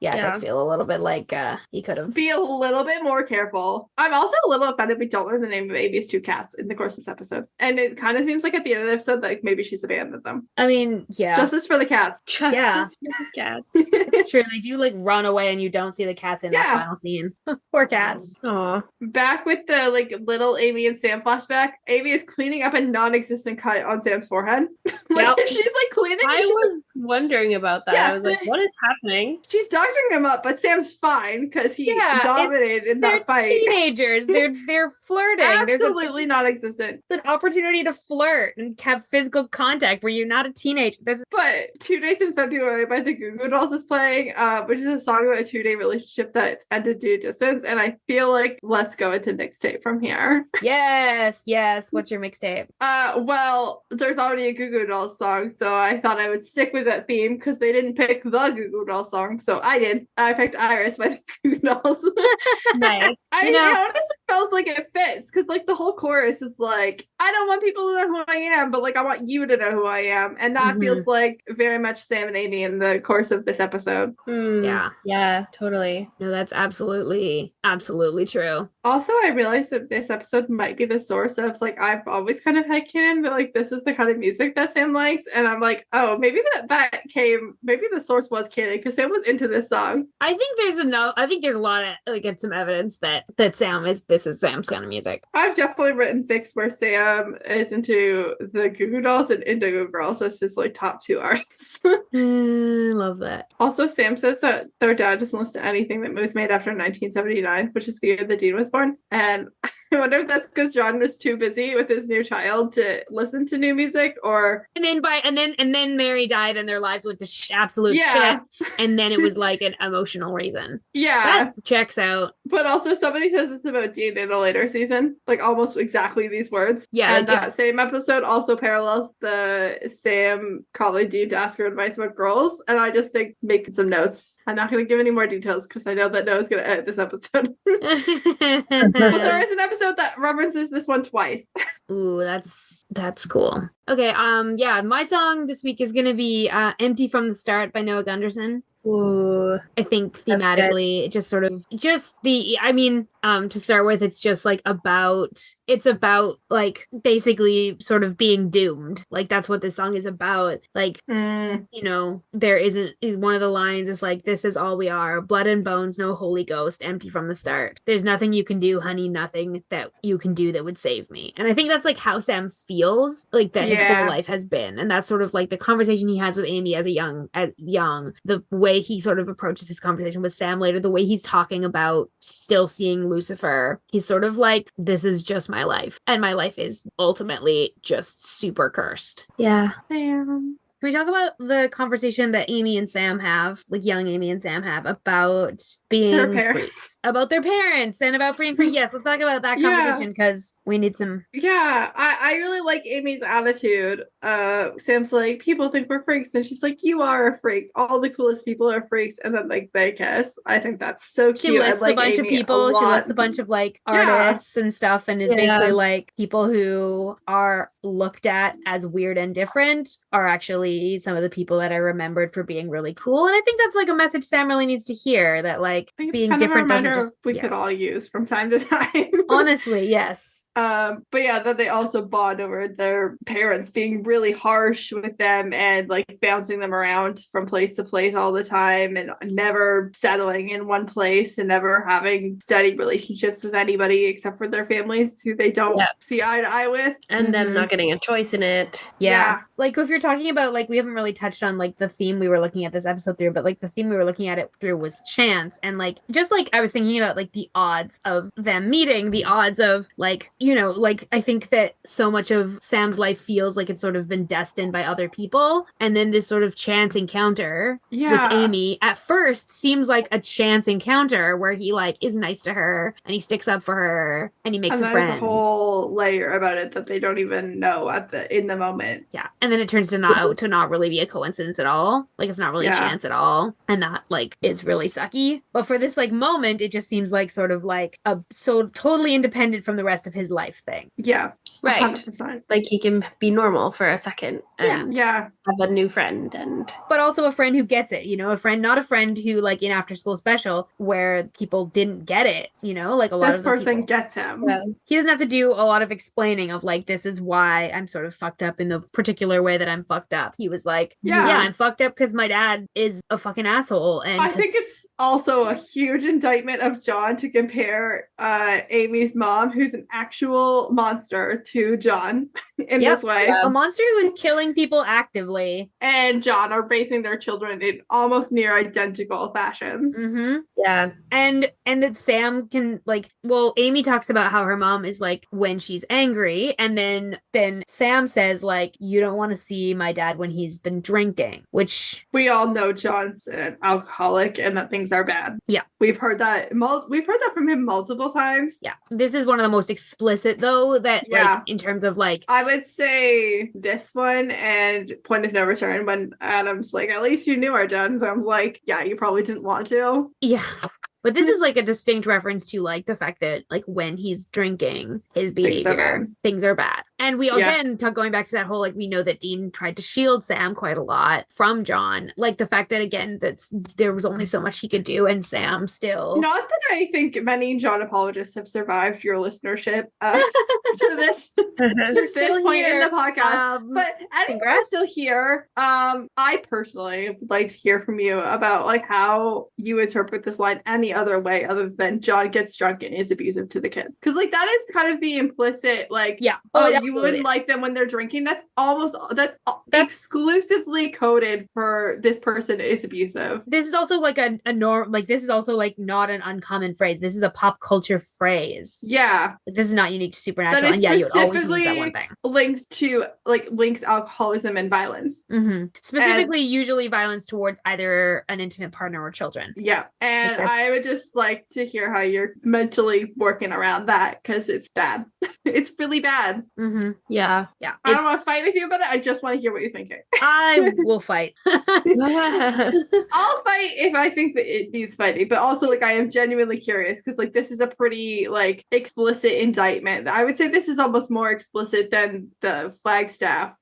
It does feel a little bit like he could have. Be a little bit more careful. I'm also a little offended we don't learn the name of Amy's two cats in the course of this episode. And it kind of seems like at the end of the episode, like maybe she's abandoned them. I mean, yeah. Justice for the cats. Justice for the cats. It's true. They do like run away and you don't see the cats in that final scene. Poor cats. Aw. Back with the like little Amy and Sam flashback, Amy is cleaning up a non-existent cut on Sam's forehead. She's like cleaning. I was wondering about that. I was like, what is happening? She's doctoring him up, but Sam's fine because he dominated in that fight. Teenagers. They're flirting. Absolutely non-existent. It's an opportunity to flirt and have physical contact where you're not a teenager. But 2 Days in February by the Goo Goo Dolls is playing, which is a song about a 2-day relationship that's ended due to distance. And I feel like let's go into mixtape from here. Yes. What's your mixtape? Well, there's already a Goo Goo Dolls song, so I thought I would stick with that theme because they didn't pick the Goo Goo Dolls song, so I did. I picked Iris by the Goo Goo Dolls. Nice. It honestly feels like it fits because like the whole chorus is like, I don't want people to know who I am, but like I want you to know who I am, and that feels like very much Sam and Amy in the course of this episode. Yeah, totally. No, that's absolutely true. Also, I realized that this episode might be the source of like, I've always kind of had canon, but like this is the kind of music that Sam likes, and I'm like, oh, maybe maybe the source was canon because Sam was into this song. I think there's a lot of like it's some evidence that this is Sam's kind of music. I've definitely written fics where Sam is into the Goo Goo Dolls and Indigo Girls as his like top 2 artists. Love that. Also, Sam says that their dad doesn't listen to anything that was made after 1979, which is the year that Dean was born. And I wonder if that's because John was too busy with his new child to listen to new music, or And then Mary died and their lives went to absolute Yeah. shit. And then it was like an emotional reason. yeah. That checks out. But also somebody says it's about Dean in a later season, like almost exactly these words. Yeah, and they do. that same episode also parallels the Sam calling Dean to ask her advice about girls. And I just think making some notes. I'm not going to give any more details because I know that Noah's going to edit this episode. But there is an episode that references this one twice. Ooh, that's cool. Okay, yeah, my song this week is gonna be Empty from the Start by Noah Gunderson. Ooh. I think thematically it just sort of to start with, it's about like basically sort of being doomed. Like that's what this song is about. Like there isn't, one of the lines is like, this is all we are, blood and bones, no Holy Ghost, empty from the start. There's nothing you can do, honey, nothing that you can do that would save me. And I think that's like how Sam feels like that his whole life has been. And that's sort of like the conversation he has with Amy as young, the way he sort of approaches his conversation with Sam later, the way he's talking about still seeing Lucifer. He's sort of like, this is just my life. And my life is ultimately just super cursed. Yeah. Sam. Can we talk about the conversation that Amy and Sam have, like young Amy and Sam have, about being Their parents. about their parents and about being free? Yes, let's talk about that conversation because we need some. Yeah, I really like Amy's attitude. Sam's like, people think we're freaks, and she's like, you are a freak. All the coolest people are freaks, and then like they kiss. I think that's so cute. She lists like a bunch Amy of people. She lot. lists a bunch of like artists and stuff, and is basically like people who are looked at as weird and different are actually some of the people that I remembered for being really cool. And I think that's like a message Sam really needs to hear, that like being different doesn't just could all use from time to time. Honestly, yes. But yeah, that they also bond over their parents being really harsh with them and like bouncing them around from place to place all the time and never settling in one place and never having steady relationships with anybody except for their families who they don't see eye to eye with. And them not getting a choice in it. Yeah. Like if you're talking about, like, we haven't really touched on like the theme we were looking at this episode through, but like the theme we were looking at it through was chance. And like, just like I was thinking about like the odds of them meeting, the odds of like, like I think that so much of Sam's life feels like it's sort of been destined by other people. And then this sort of chance encounter with Amy at first seems like a chance encounter where he like is nice to her and he sticks up for her and he makes a friend. There's a whole layer about it that they don't even know in the moment. Yeah. And then it turns to not really be a coincidence at all. Like it's not really a chance at all. And that like is really sucky. But for this like moment, it just seems like sort of like so totally independent from the rest of his life thing. Yeah. Right. 100%. Like he can be normal for a second and have a new friend but also a friend who gets it, a friend, not a friend who like in After School Special where people didn't get it, like a lot of person people. Gets him. Yeah. He doesn't have to do a lot of explaining of like, this is why I'm sort of fucked up in the particular way that I'm fucked up. He was like, I'm fucked up because my dad is a fucking asshole. And I think it's also a huge indictment of John to compare Amy's mom, who's an actual monster, to John in this way. A monster who is killing people actively. And John are raising their children in almost near identical fashions. Mm-hmm. Yeah. And that Sam can like, well, Amy talks about how her mom is like when she's angry, and then Sam says like, you don't want to see my dad when he's been drinking, which we all know John's an alcoholic and that things are bad. Yeah. We've heard that from him multiple times. Yeah. This is one of the most explicit though that like in terms of like, I would say this one and Point of No Return, when Adam's like, at least you knew our dad, and Sam's like, yeah, you probably didn't want to. Yeah. But this is like a distinct reference to like the fact that like when he's drinking, his behavior, things are bad. And we again going back to that whole like, we know that Dean tried to shield Sam quite a lot from John. Like the fact that again there was only so much he could do, and Sam still. Not that I think many John apologists have survived your listenership to this point in the podcast. But anyway, we're still here. I personally would like to hear from you about like how you interpret this line any other way other than John gets drunk and is abusive to the kids, because like that is kind of the implicit like you wouldn't like them when they're drinking. That's exclusively coded for this person is abusive. This is also like a norm. Like this is also like not an uncommon phrase. This is a pop culture phrase. Yeah, this is not unique to Supernatural. That is and yeah, you would always use that one thing. Linked to links alcoholism and violence. Specifically, usually violence towards either an intimate partner or children. Yeah, and I would just like to hear how you're mentally working around that because it's bad. It's really bad. Yeah. I don't want to fight with you about it. I just want to hear what you're thinking. I will fight. I'll fight if I think that it needs fighting, but also I am genuinely curious because this is a pretty explicit indictment. I would say this is almost more explicit than the Flagstaff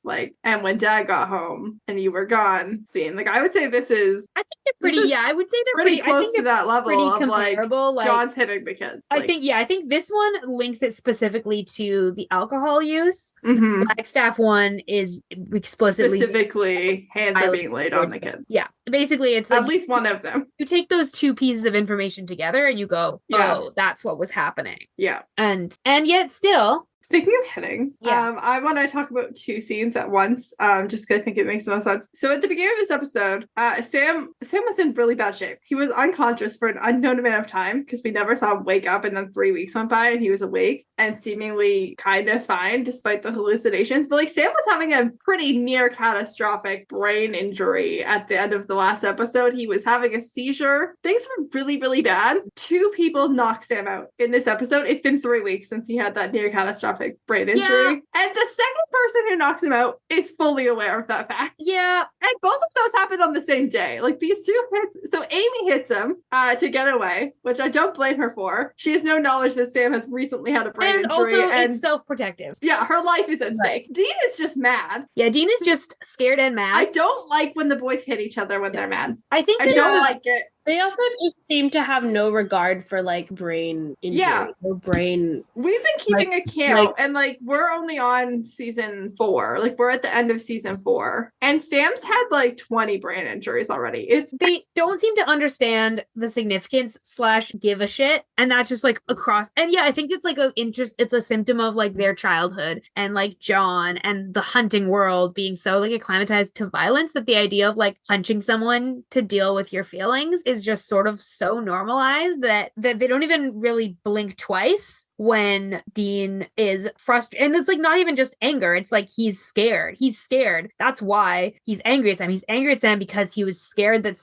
and when Dad got home and you were gone scene. I would say this is. I think they're pretty. Yeah, I would say they're pretty close to that level of comparable. John's hitting the kids. I think this one links it specifically to the alcohol use. The Flagstaff one is specifically hands are being laid on the kid. Yeah, basically it's at least one of them. You take those two pieces of information together and you go, oh, that's what was happening. Yeah, and yet still. Speaking of hitting, I want to talk about two scenes at once, just because I think it makes the most sense. So at the beginning of this episode, Sam was in really bad shape. He was unconscious for an unknown amount of time because we never saw him wake up, and then 3 weeks went by and he was awake and seemingly kind of fine despite the hallucinations. But Sam was having a pretty near catastrophic brain injury at the end of the last episode. He was having a seizure. Things were really, really bad. 2 people knocked Sam out in this episode. It's been 3 weeks since he had that near catastrophic brain injury. Yeah. And the second person who knocks him out is fully aware of that fact. Yeah. And both of those happened on the same day. These 2 hits. So Amy hits him to get away, which I don't blame her for. She has no knowledge that Sam has recently had a brain injury. Also, and it's self-protective. Yeah, her life is at stake. Dean is just mad. Yeah, Dean is just scared and mad. I don't like when the boys hit each other when they're mad. I don't like it. They also just seem to have no regard for brain injury or brain. We've been keeping a count, and we're only on season 4. We're at the end of season 4, and Sam's had 20 brain injuries already. They don't seem to understand the significance / give a shit, and that's just across. And yeah, I think it's it's a symptom of their childhood and John and the hunting world being so acclimatized to violence that the idea of punching someone to deal with your feelings is just sort of so normalized that they don't even really blink twice when Dean is frustrated. And it's not even just anger. It's he's scared. That's why he's angry at Sam. He's angry at Sam because he was scared that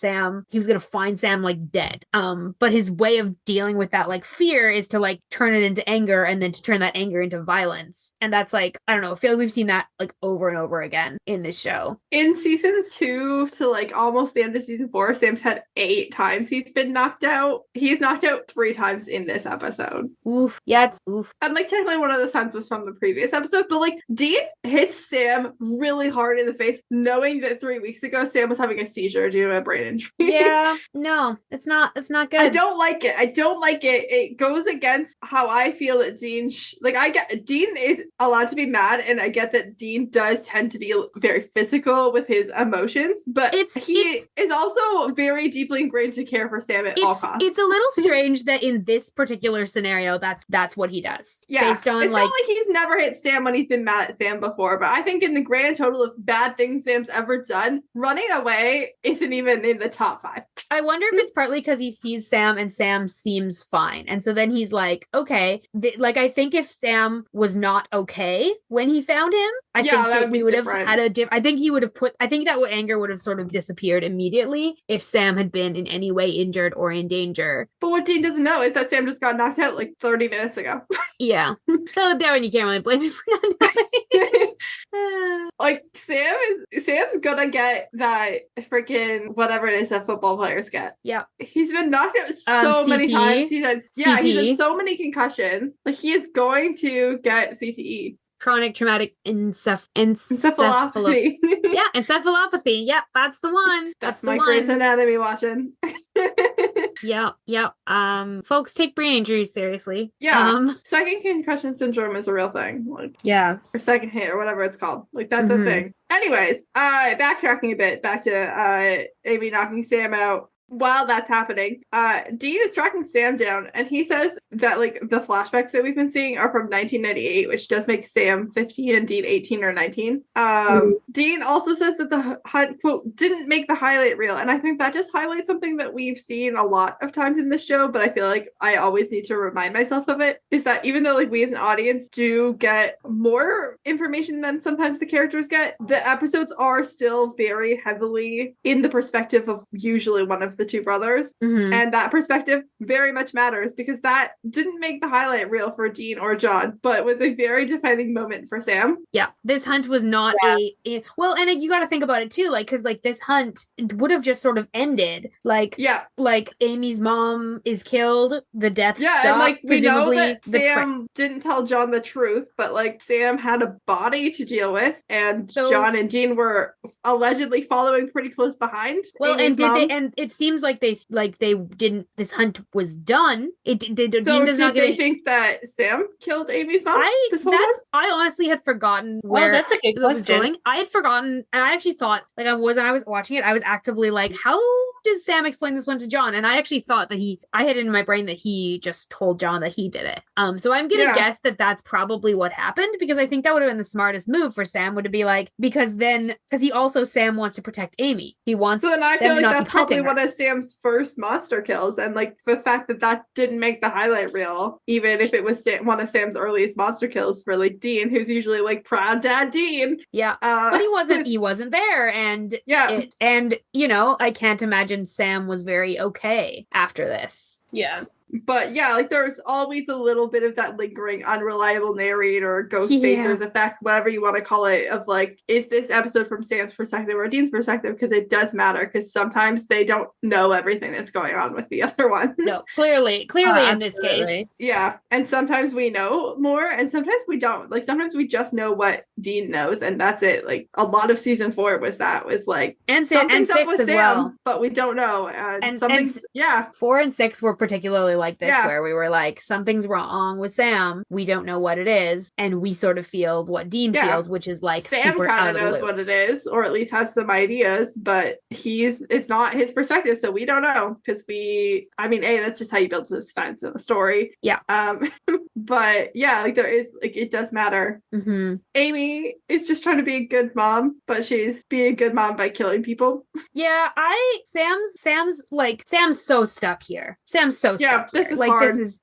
he was going to find Sam dead. But his way of dealing with that fear is to turn it into anger and then to turn that anger into violence. And that's I don't know, I feel we've seen that over and over again in this show. In seasons 2 to almost the end of season 4, Sam's had 8 times he's been knocked out. He's knocked out 3 times in this episode. Oof. Yeah, it's oof. And technically one of those times was from the previous episode, but Dean hits Sam really hard in the face, knowing that 3 weeks ago Sam was having a seizure due to a brain injury. Yeah, no, it's not good. I don't like it. It goes against how I feel that Dean I get Dean is allowed to be mad, and I get that Dean does tend to be very physical with his emotions, but he is also very deeply ingrained to care for Sam at all costs. It's a little strange that in this particular scenario that's what he does. Yeah, based on it's not he's never hit Sam when he's been mad at Sam before, but I think in the grand total of bad things Sam's ever done, running away isn't even in the top 5. I wonder if it's partly because he sees Sam and Sam seems fine, and so then he's okay. I think if Sam was not okay when he found him, I think that we would have had a different. I think that anger would have sort of disappeared immediately if Sam had been in any way injured or in danger. But what Dean doesn't know is that Sam just got knocked out 30 minutes ago. Yeah. So there, you can't really blame him for not knowing. Sam's gonna get that freaking whatever it is that football players get. Yeah. He's been knocked out so many times. He's had so many concussions. He is going to get CTE. Chronic traumatic encephalopathy. Yeah, encephalopathy. Yeah, that's the one. That's my Grey's Anatomy watching. Yeah. Folks, take brain injuries seriously. Yeah. Second concussion syndrome is a real thing. Or second hit or whatever it's called. That's a thing. Anyways, backtracking a bit back to Amy knocking Sam out. while that's happening, Dean is tracking Sam down, and he says that like the flashbacks that we've been seeing are from 1998, which does make Sam 15 and Dean 18 or 19. Dean also says that the hunt, quote, didn't make the highlight reel, and I think that just highlights something that we've seen a lot of times in this show, but I feel like I always need to remind myself of it, is that even though like we as an audience do get more information than sometimes the characters get, the episodes are still very heavily in the perspective of usually one of the two brothers. And that perspective very much matters, because that didn't make the highlight reel for Dean or John, but was a very defining moment for Sam. Yeah, this hunt was not well, and you got to think about it too, like, because like this hunt would have just sort of ended, like, like Amy's mom is killed, the death stopped, and like we know presumably that Sam didn't tell John the truth, but like Sam had a body to deal with, and so, John and Dean were allegedly following pretty close behind. Well, Amy's and did mom. they? And it seems like they didn't. This hunt was done. Dean does did not they think that Sam killed Amy's mom? I honestly had forgotten where. That's a good question. I had forgotten, and I actually thought, like, I was watching it, I was actively like, how does Sam explain this one to John? And I actually thought that I had in my brain that he just told John that he did it. So I'm gonna guess that that's probably what happened, because I think that would have been the smartest move for Sam, would be like, because he also, Sam wants to protect Amy. He wants. So then I feel like that's probably one of Sam's first monster kills, and like the fact that didn't make the highlight reel, even if it was one of Sam's earliest monster kills for like Dean, who's usually like proud dad Dean. Yeah, but he wasn't. He wasn't there, and and you know, I can't imagine Sam was very okay after this. Yeah. But yeah, like there's always a little bit of that lingering unreliable narrator, ghost facers effect, whatever you want to call it, of like, is this episode from Sam's perspective or Dean's perspective? Because it does matter, because sometimes they don't know everything that's going on with the other one. No, clearly in this case. Yeah, and sometimes we know more, and sometimes we don't. Like sometimes we just know what Dean knows, and that's it. Like a lot of season 4 was like, and something's and up with as Sam, well, but we don't know, and something's 4 and 6 were particularly like this, where we were like, something's wrong with Sam, we don't know what it is, and we sort of feel what Dean feels, which is like Sam super kind of knows what it is, or at least has some ideas, but it's not his perspective, so we don't know, because that's just how you build suspense in a story. But yeah, like there is, like, it does matter. Amy is just trying to be a good mom, but she's being a good mom by killing people. Sam's so stuck here. Sam's so stuck this here. is hard. This is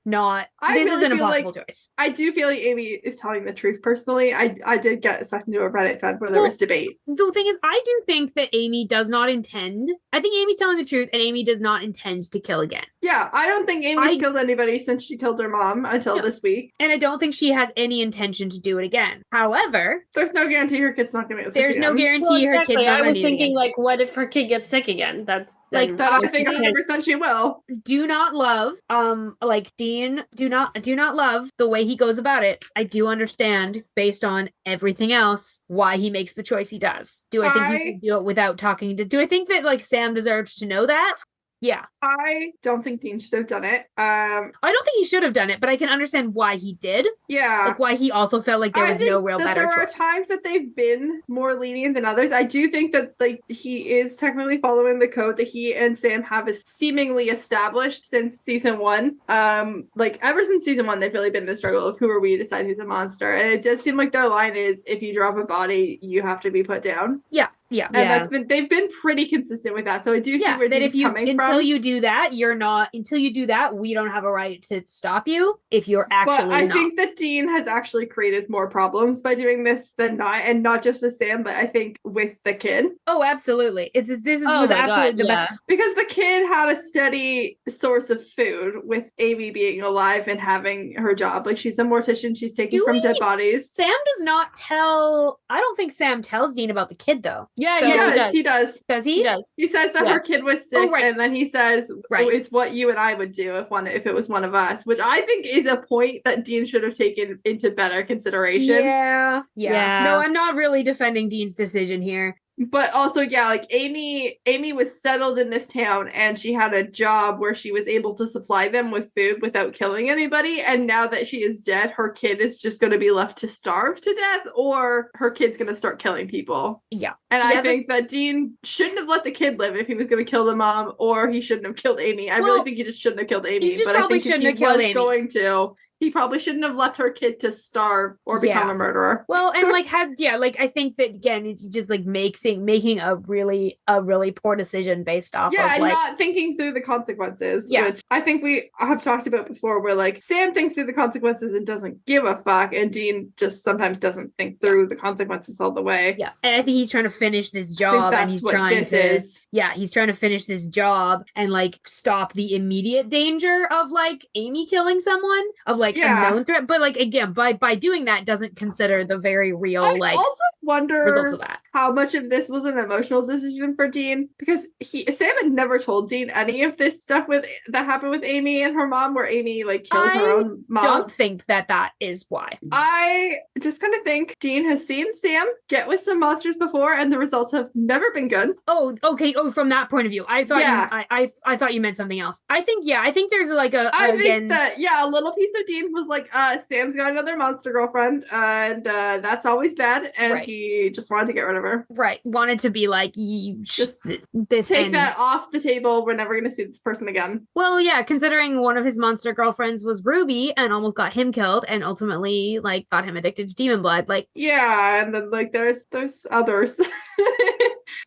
an impossible choice. I do feel like Amy is telling the truth personally. I did get sucked into a Reddit thread where there was debate. The thing is, I do think that Amy does not intend. I think Amy's telling the truth, and Amy does not intend to kill again. Yeah, I don't think Amy's killed anybody since she killed her mom until this week. And I don't think she has any intention to do it again. However, there's no guarantee her kid's not going to get sick There's again. no guarantee her kid's not going to I was thinking, like, what if her kid gets sick again? That's like that. I think 100% she will. Do not love, like Dean. Do not love the way he goes about it. I do understand, based on everything else, why he makes the choice he does. Do I think he can do it without talking to? Do I think that like Sam deserves to know that? Yeah. I don't think Dean should have done it. I don't think he should have done it, but I can understand why he did. Yeah. Like why he also felt like there was no real better choice. There are times that they've been more lenient than others. I do think that like he is technically following the code that he and Sam have seemingly established since season 1. Like ever since season 1, they've really been in a struggle of who are we to decide who's a monster. And it does seem like their line is, if you drop a body, you have to be put down. Yeah. And they've been pretty consistent with that. So I do see where Dean's coming from. Until you do that, we don't have a right to stop you if you're actually not. I think that Dean has actually created more problems by doing this than not, and not just with Sam, but I think with the kid. Oh, absolutely. Was absolutely the best. Because the kid had a steady source of food with Amy being alive and having her job. Like she's a mortician, she's taking from dead bodies. Sam does not tell. I don't think Sam tells Dean about the kid though. Yeah, he does. Does he? He does. He says that her kid was sick, and then he says, it's what you and I would do if it was one of us, which I think is a point that Dean should have taken into better consideration. Yeah. No, I'm not really defending Dean's decision here. But also, yeah, like Amy was settled in this town and she had a job where she was able to supply them with food without killing anybody. And now that she is dead, her kid is just going to be left to starve to death, or her kid's going to start killing people. Yeah. And I think that Dean shouldn't have let the kid live if he was going to kill the mom, or he shouldn't have killed Amy. I really think he just shouldn't have killed Amy. But I think if he was going to, he probably shouldn't have left her kid to starve or become a murderer. Well, and like I think that again, it's just like making a really poor decision based off of and like not thinking through the consequences. Yeah. Which I think we have talked about before, where like Sam thinks through the consequences and doesn't give a fuck, and Dean just sometimes doesn't think through the consequences all the way. Yeah. And I think he's trying to finish this job, and he's trying to finish this job and like stop the immediate danger of like Amy killing someone, of like a known threat, but like again, by doing that doesn't consider the very real I like also wonder results of that. How much of this was an emotional decision for Dean, because Sam had never told Dean any of this stuff that happened with Amy and her mom, where Amy like killed her own mom. I don't think that is why. I just kind of think Dean has seen Sam get with some monsters before, and the results have never been good. Oh, okay. Oh, from that point of view, I thought I thought you meant something else. I think there's like I think that a little piece of Dean was like, Sam's got another monster girlfriend, and that's always bad, and he just wanted to get rid of her. Right. Wanted to be like, this take ends. that off the table. We're never going to see this person again. Well, yeah, considering one of his monster girlfriends was Ruby and almost got him killed, and ultimately like got him addicted to demon blood. Like, yeah, and then like there's others.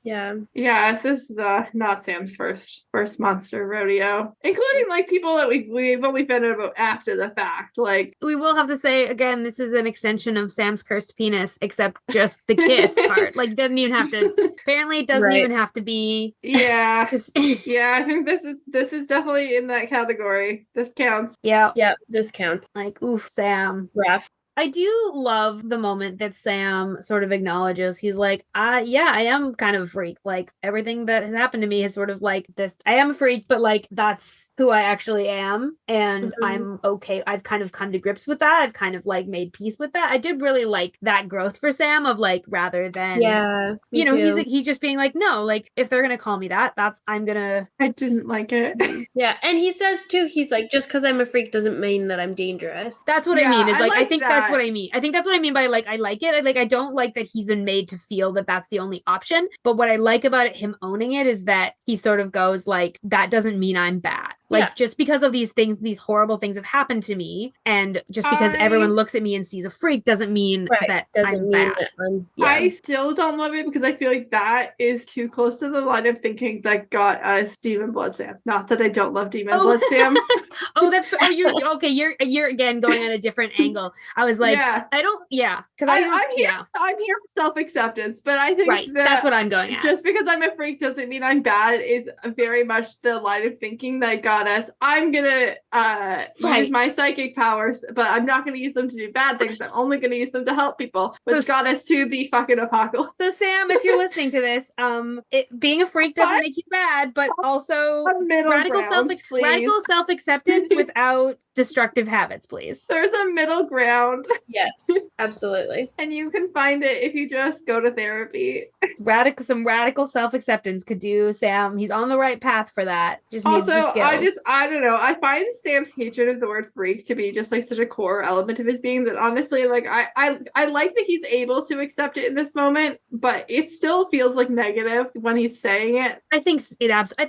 Yes, this is not Sam's first monster rodeo, including like people that we've only found out about after the fact. Like, we will have to say again, this is an extension of Sam's cursed penis, except just the kiss part. Like, doesn't even have to. Apparently, it doesn't even have to be. Yeah, I think this is definitely in that category. This counts. Yeah, this counts. Like, oof, Sam, rough. I do love the moment that Sam sort of acknowledges. He's like, I am kind of a freak. Like, everything that has happened to me is sort of like this. I am a freak, but like, that's who I actually am. And I'm okay. I've kind of come to grips with that. I've kind of like made peace with that. I did really like that growth for Sam of like, rather than, he's just being like, no, like, if they're going to call me that, I didn't like it. Yeah. And he says too, he's like, just because I'm a freak doesn't mean that I'm dangerous. That's what I mean. Is like, I think that's what I mean. I think that's what I mean by like, I like it. I don't like that he's been made to feel that that's the only option. But what I like about it, him owning it, is that he sort of goes like, that doesn't mean I'm bad. Like, just because of these things, these horrible things have happened to me, and just because everyone looks at me and sees a freak doesn't mean that I'm bad. I still don't love it because I feel like that is too close to the line of thinking that got us Demon Blood Sam. Not that I don't love Demon Blood Sam. You're again going on a different angle. I was like, because I'm here for self-acceptance, but I think that's what I'm going at. Just because I'm a freak doesn't mean I'm bad is very much the line of thinking that got us. I'm gonna use my psychic powers, but I'm not gonna use them to do bad things. I'm only gonna use them to help people, which got us to the fucking apocalypse. So Sam, if you're listening to this, being a freak doesn't make you bad, but also radical self-acceptance without destructive habits, please. There's a middle ground. Yes, absolutely. And you can find it if you just go to therapy. Some radical self-acceptance could do Sam. He's on the right path for that. Just needs the skills. I don't know. I find Sam's hatred of the word freak to be just like such a core element of his being that honestly, like I like that he's able to accept it in this moment, but it still feels like negative when he's saying it. I think it is. I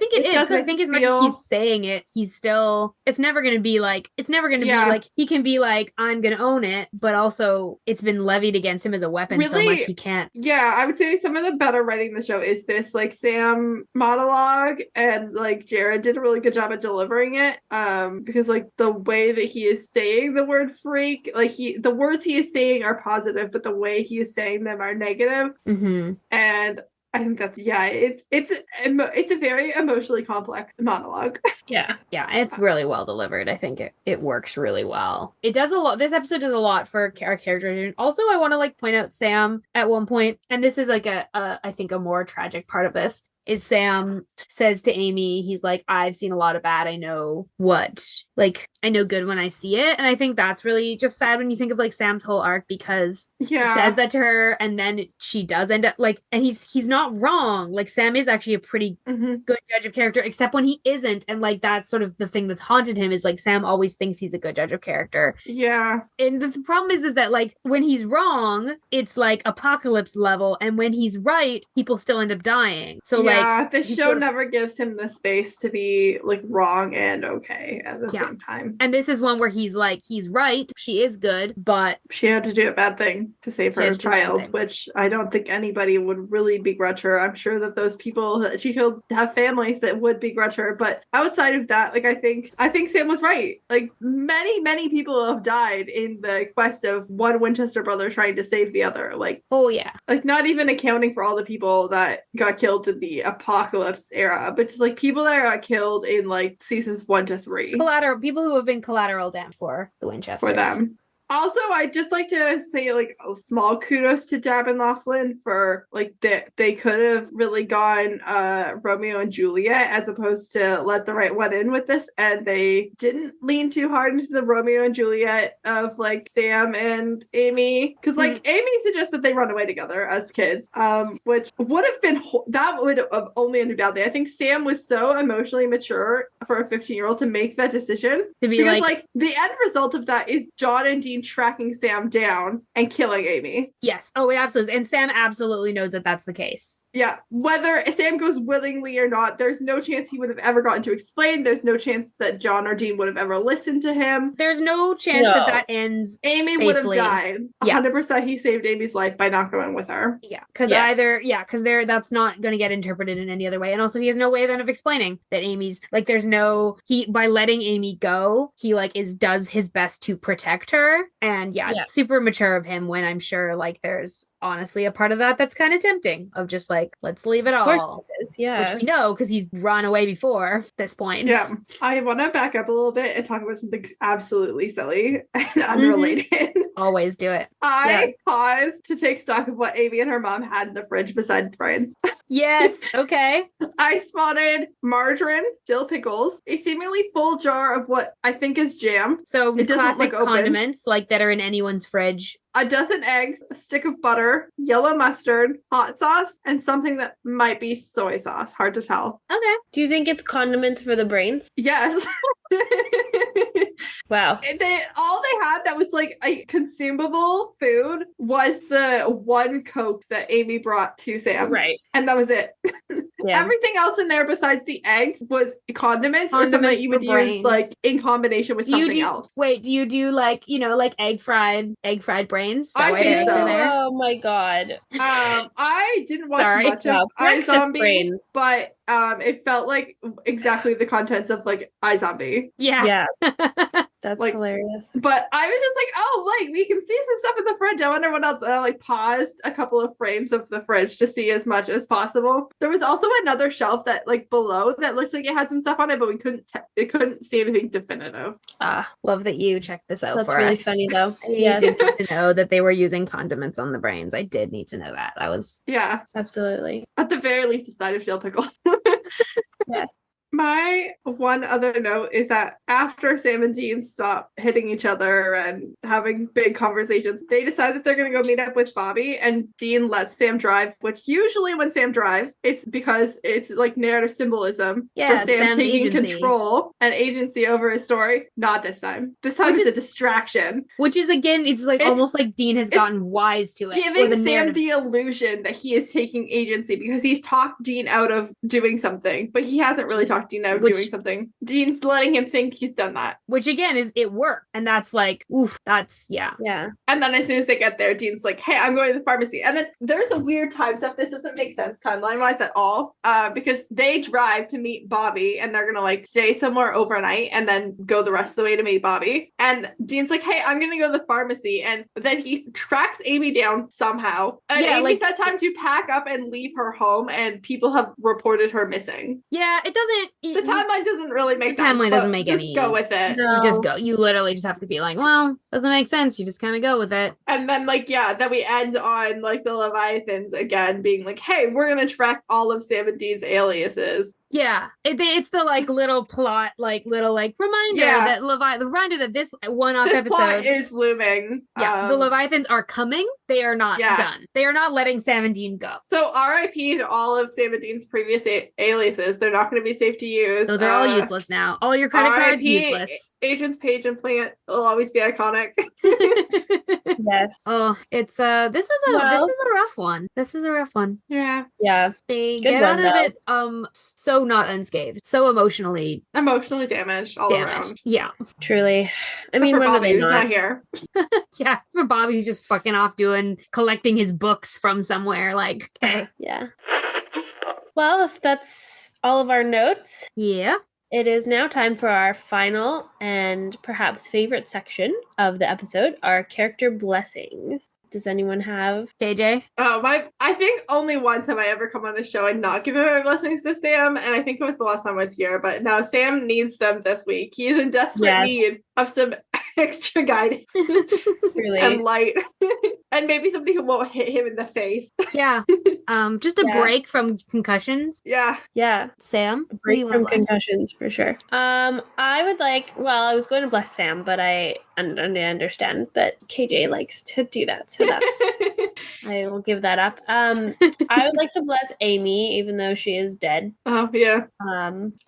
think as much as he's saying it, he's still. It's never going to be like. It's never going to be like he can be like, I'm going to own it, but also it's been levied against him as a weapon so much he can't. Yeah, I would say some of the better writing in the show is this like Sam monologue, and like Jared did a really good job at delivering it, because like the way that he is saying the word freak, like the words he is saying are positive, but the way he is saying them are negative. And I think that's it's a very emotionally complex monologue. Yeah, it's really well delivered. I think it works really well. It does a lot. This episode does a lot for our characters. Also, I want to like point out Sam at one point, and this is like I think a more tragic part of this. is Sam says to Amy, he's like, I've seen a lot of bad. I know I know good when I see it. And I think that's really just sad when you think of like Sam's whole arc, because he says that to her and then she does end up like, and he's not wrong. Like Sam is actually a pretty good judge of character, except when he isn't. And like that's sort of the thing that's haunted him, is like Sam always thinks he's a good judge of character. Yeah. And the problem is that like when he's wrong, it's like apocalypse level, and when he's right, people still end up dying. So like the show never gives him the space to be like wrong and okay at the same time. And this is one where he's like, he's right, she is good, but she had to do a bad thing to save her child, which I don't think anybody would really begrudge her. I'm sure that those people that she killed have families that would begrudge her, but outside of that, like I think Sam was right. Like many people have died in the quest of one Winchester brother trying to save the other. Like, oh yeah, like not even accounting for all the people that got killed in the apocalypse era, but just like people that got killed in like seasons 1 to 3. People who have been collateral damage for the Winchesters. For them. Also, I'd just like to say like a small kudos to Dab and Laughlin for like they could have really gone Romeo and Juliet as opposed to let the right one in with this, and they didn't lean too hard into the Romeo and Juliet of like Sam and Amy, because like Amy suggests that they run away together as kids, which would have been that would have only ended badly. I think Sam was so emotionally mature for a 15-year-old to make that decision, to be because like the end result of that is John and Dean tracking Sam down and killing Amy. Yes. Oh, it absolutely is. And Sam absolutely knows that that's the case. Yeah. Whether Sam goes willingly or not, there's no chance he would have ever gotten to explain. There's no chance that John or Dean would have ever listened to him. There's no chance that ends Amy safely. Would have died. 100% he saved Amy's life by not going with her. Yeah. Because that's not going to get interpreted in any other way. And also he has no way then of explaining that Amy's like, there's no, by letting Amy go, he like does his best to protect her. And super mature of him, when I'm sure like there's honestly a part of that that's kind of tempting of just like, let's leave it all. Of course it is, yeah. Which we know because he's run away before this point. Yeah. I want to back up a little bit and talk about something absolutely silly and unrelated. Always do it. I paused to take stock of what Amy and her mom had in the fridge besides brains. Yes. Okay. I spotted margarine, dill pickles, a seemingly full jar of what I think is jam. So it classic condiments like that are in anyone's fridge. A dozen eggs, a stick of butter, yellow mustard, hot sauce, and something that might be soy sauce. Hard to tell. Okay. Do you think it's condiments for the brains? Yes. Wow. All they had that was like a consumable food was the one Coke that Amy brought to Sam. Right. And that was it. Yeah. Everything else in there besides the eggs was condiments or something that you would use like in combination with something else. Wait, do you do like, like egg fried brains? I think so. Oh my god. I didn't watch much of iZombie, but it felt like exactly the contents of like iZombie. Yeah. That's like, hilarious. But I was just like, oh, like we can see some stuff in the fridge. I wonder what else. And I like paused a couple of frames of the fridge to see as much as possible. There was also another shelf that like below that looked like it had some stuff on it, but we couldn't see anything definitive. Love that you checked this out. That's for really us. funny though. I did need to know that they were using condiments on the brains. I did need to know that. That was absolutely. At the very least, a side of dill pickles. Yes. My one other note is that after Sam and Dean stop hitting each other and having big conversations, they decide that they're going to go meet up with Bobby, and Dean lets Sam drive, which usually when Sam drives, it's because it's like narrative symbolism for Sam Sam's taking agency. Control and agency over his story. Not this time. This time it's a distraction. Which is, again, it's almost like Dean has gotten wise to it. Giving Sam the illusion that he is taking agency because he's talked Dean out of doing something, but he hasn't really talked Dean out doing something. Dean's letting him think he's done that. Which again it worked. And that's like, oof, that's Yeah. And then as soon as they get there, Dean's like, hey, I'm going to the pharmacy. And then there's a weird time stuff. This doesn't make sense timeline-wise at all. Because they drive to meet Bobby and they're gonna like stay somewhere overnight and then go the rest of the way to meet Bobby. And Dean's like, hey, I'm gonna go to the pharmacy. And then he tracks Amy down somehow. And Amy's had time to pack up and leave her home, and people have reported her missing. Yeah, it The timeline doesn't really make the sense. timeline doesn't make just any. go with it. No. You just go. You literally just have to be like, well, doesn't make sense. You just kind of go with it. And then then we end on like the Leviathans again being like, hey, we're gonna track all of Sam and Dean's aliases. Yeah, it's the like little plot, like little like reminder that the reminder that this one-off this episode plot is looming. Yeah, the Leviathans are coming. They are not done. They are not letting Sam and Dean go. So R.I.P. to all of Sam and Dean's previous aliases. They're not going to be safe to use. Those are all useless now. All your credit cards useless. Agents Page and Plant will always be iconic. Yes. Oh, it's this is a rough one. This is a rough one. Yeah. Yeah. They Good get one, out of it so not unscathed, so emotionally damaged all around. Yeah, truly. I Except mean, for when Bobby, are they who's not? not here. Yeah, for Bobby, he's just fucking off collecting his books from somewhere. Like, okay. Yeah. Well, if that's all of our notes, Yeah. it is now time for our final and perhaps favorite section of the episode, our character blessings. Does anyone have? KJ? I think only once have I ever come on the show and not given my blessings to Sam, and I think it was the last time I was here, but now Sam needs them this week. He is in desperate need of some extra guidance Really. and light. And maybe somebody who won't hit him in the face. Yeah. Just a break from concussions. Yeah. Yeah. Sam? Break from concussions for sure. I would I was going to bless Sam, but I understand that KJ likes to do that. So that's I will give that up. I would like to bless Amy, even though she is dead. Oh yeah.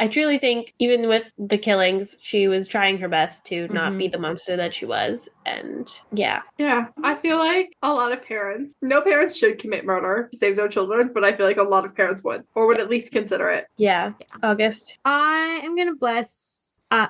I truly think even with the killings, she was trying her best to not be the monster that she was. And yeah. Yeah. I feel like a lot of parents, no parents should commit murder to save their children, but I feel like a lot of parents would, or would at least consider it. Yeah. August. I am gonna bless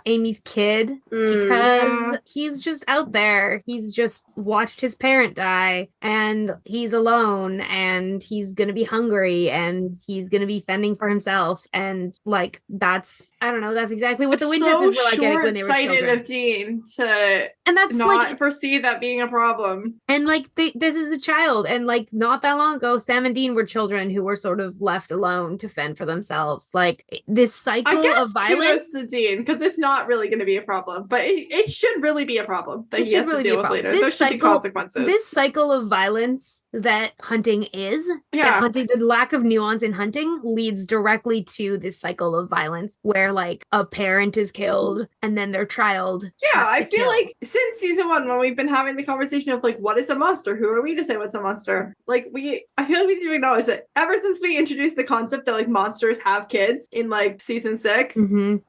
Amy's kid because he's just out there. He's just watched his parent die and he's alone and he's gonna be hungry and he's gonna be fending for himself, and like that's exactly what the Winchesters were like when they were children. Of Dean to that's not foresee that being a problem. And like this is a child, and like not that long ago Sam and Dean were children who were sort of left alone to fend for themselves. Like this cycle of violence to Dean, because it's not really going to be a problem, but it should really be a problem that he has to deal with later. There should be consequences. This cycle of violence that hunting is, the lack of nuance in hunting leads directly to this cycle of violence where like a parent is killed and then their child I feel like since season 1, when we've been having the conversation of like, what is a monster? Who are we to say what's a monster? Like I feel like we need to acknowledge that ever since we introduced the concept that like monsters have kids in like season 6,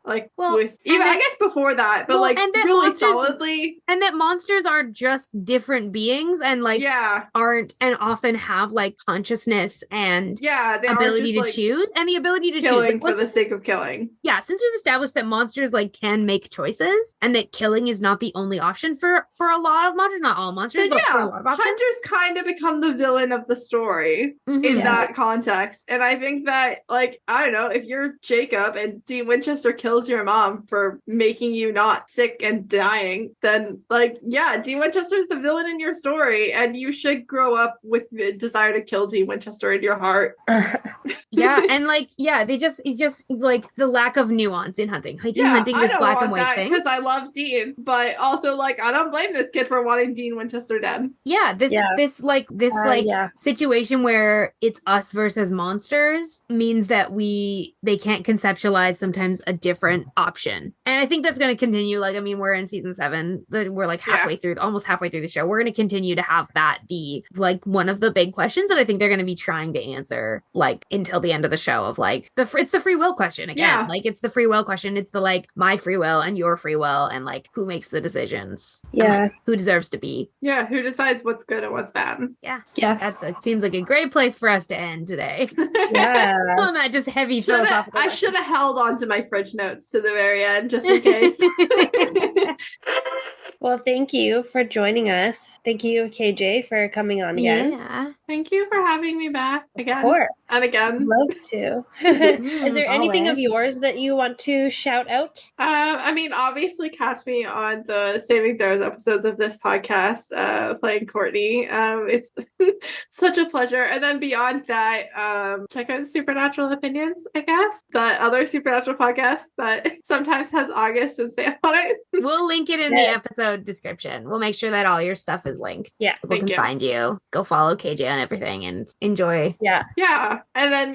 like with even I guess before that, but really solidly, and that monsters are just different beings and like aren't and often have like consciousness and ability to choose and the ability to choose for the sake of killing. Yeah, since we've established that monsters like can make choices and that killing is not the only option for a lot of monsters, not all monsters, but for a lot of options. Hunters kind of become the villain of the story in that context, and I think that like I don't know, if you're Jacob and Dean Winchester kills your mom for making you not sick and dying, then Dean Winchester's the villain in your story, and you should grow up with the desire to kill Dean Winchester in your heart. They just like the lack of nuance in hunting. Like in hunting, this black and white thing. Because I love Dean, but also like I don't blame this kid for wanting Dean Winchester dead. This situation where it's us versus monsters means that they can't conceptualize sometimes a different option, and I think that's going to continue. Like, I mean, we're in season 7. We're like almost halfway through the show. We're going to continue to have that be like one of the big questions that I think they're going to be trying to answer like until the end of the show. Of like it's the free will question again. Like it's the free will question. It's the like my free will and your free will, and like who makes the decisions. And, like, who deserves to be. Yeah, who decides what's good and what's bad. It seems like a great place for us to end today. On that just heavy philosophical. I should have held on to my fridge notes to the very end just in case. Well, thank you for joining us. Thank you, KJ, for coming on again. Thank you for having me back again. Of course. And again. Love to. Is there anything of Always. yours that you want to shout out? I mean, obviously catch me on the Saving Throws episodes of this podcast, playing Courtney. It's such a pleasure. And then beyond that, check out Supernatural Opinions, I guess. The other Supernatural podcast that sometimes has August and Sam on it. We'll link it in the episode description. We'll make sure that all your stuff is linked. Yeah. People can find you. Go follow KJ on everything and enjoy. Yeah. Yeah. And then,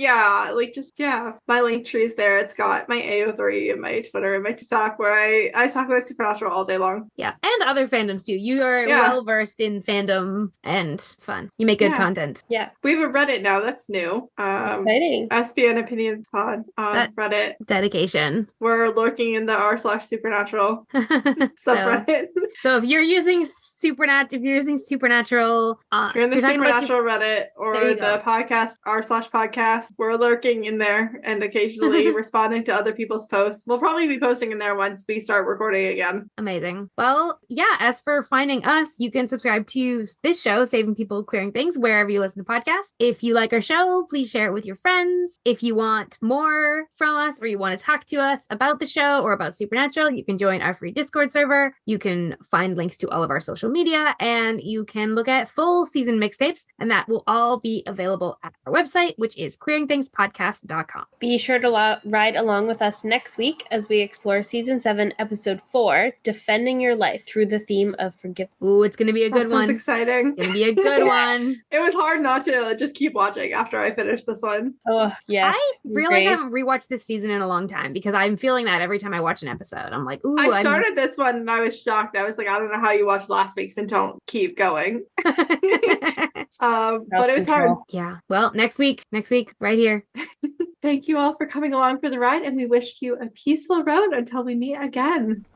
my link tree's there. It's got my AO3 and my Twitter and my TikTok where I talk about Supernatural all day long. Yeah. And other fandoms too. You are well versed in fandom and it's fun. You make good content. Yeah. We have a Reddit now. That's new. Exciting. SPN Opinions Pod on Reddit. Dedication. We're lurking in the r/Supernatural subreddit. So if you're using Supernatural, you're in the Supernatural Reddit or the podcast r/podcast. We're lurking in there and occasionally responding to other people's posts. We'll probably be posting in there once we start recording again. Amazing. Well, yeah, as for finding us, you can subscribe to this show, Saving People, Queering Things, wherever you listen to podcasts. If you like our show, please share it with your friends. If you want more from us or you want to talk to us about the show or about Supernatural, you can join our free Discord server. You can find links to all of our social media and you can look at full season mixtapes, and that will all be available at our website, which is queeringthingspodcast.com. Be sure to ride along with us next week as we explore Season 7, Episode 4, Defending Your Life through the theme of forgiveness. Ooh, it's going to be a good one. Sounds exciting. It's going to be a good one. It was hard not to just keep watching after I finished this one. Oh, yes. I realize I haven't rewatched this season in a long time because I'm feeling that every time I watch an episode. I'm like, ooh. I started this one and I was shocked. I was like, I don't know how you watched last week's and don't keep going. But it was hard. Yeah. Well, next week, right here. Thank you all for coming along for the ride, and we wish you a peaceful road until we meet again.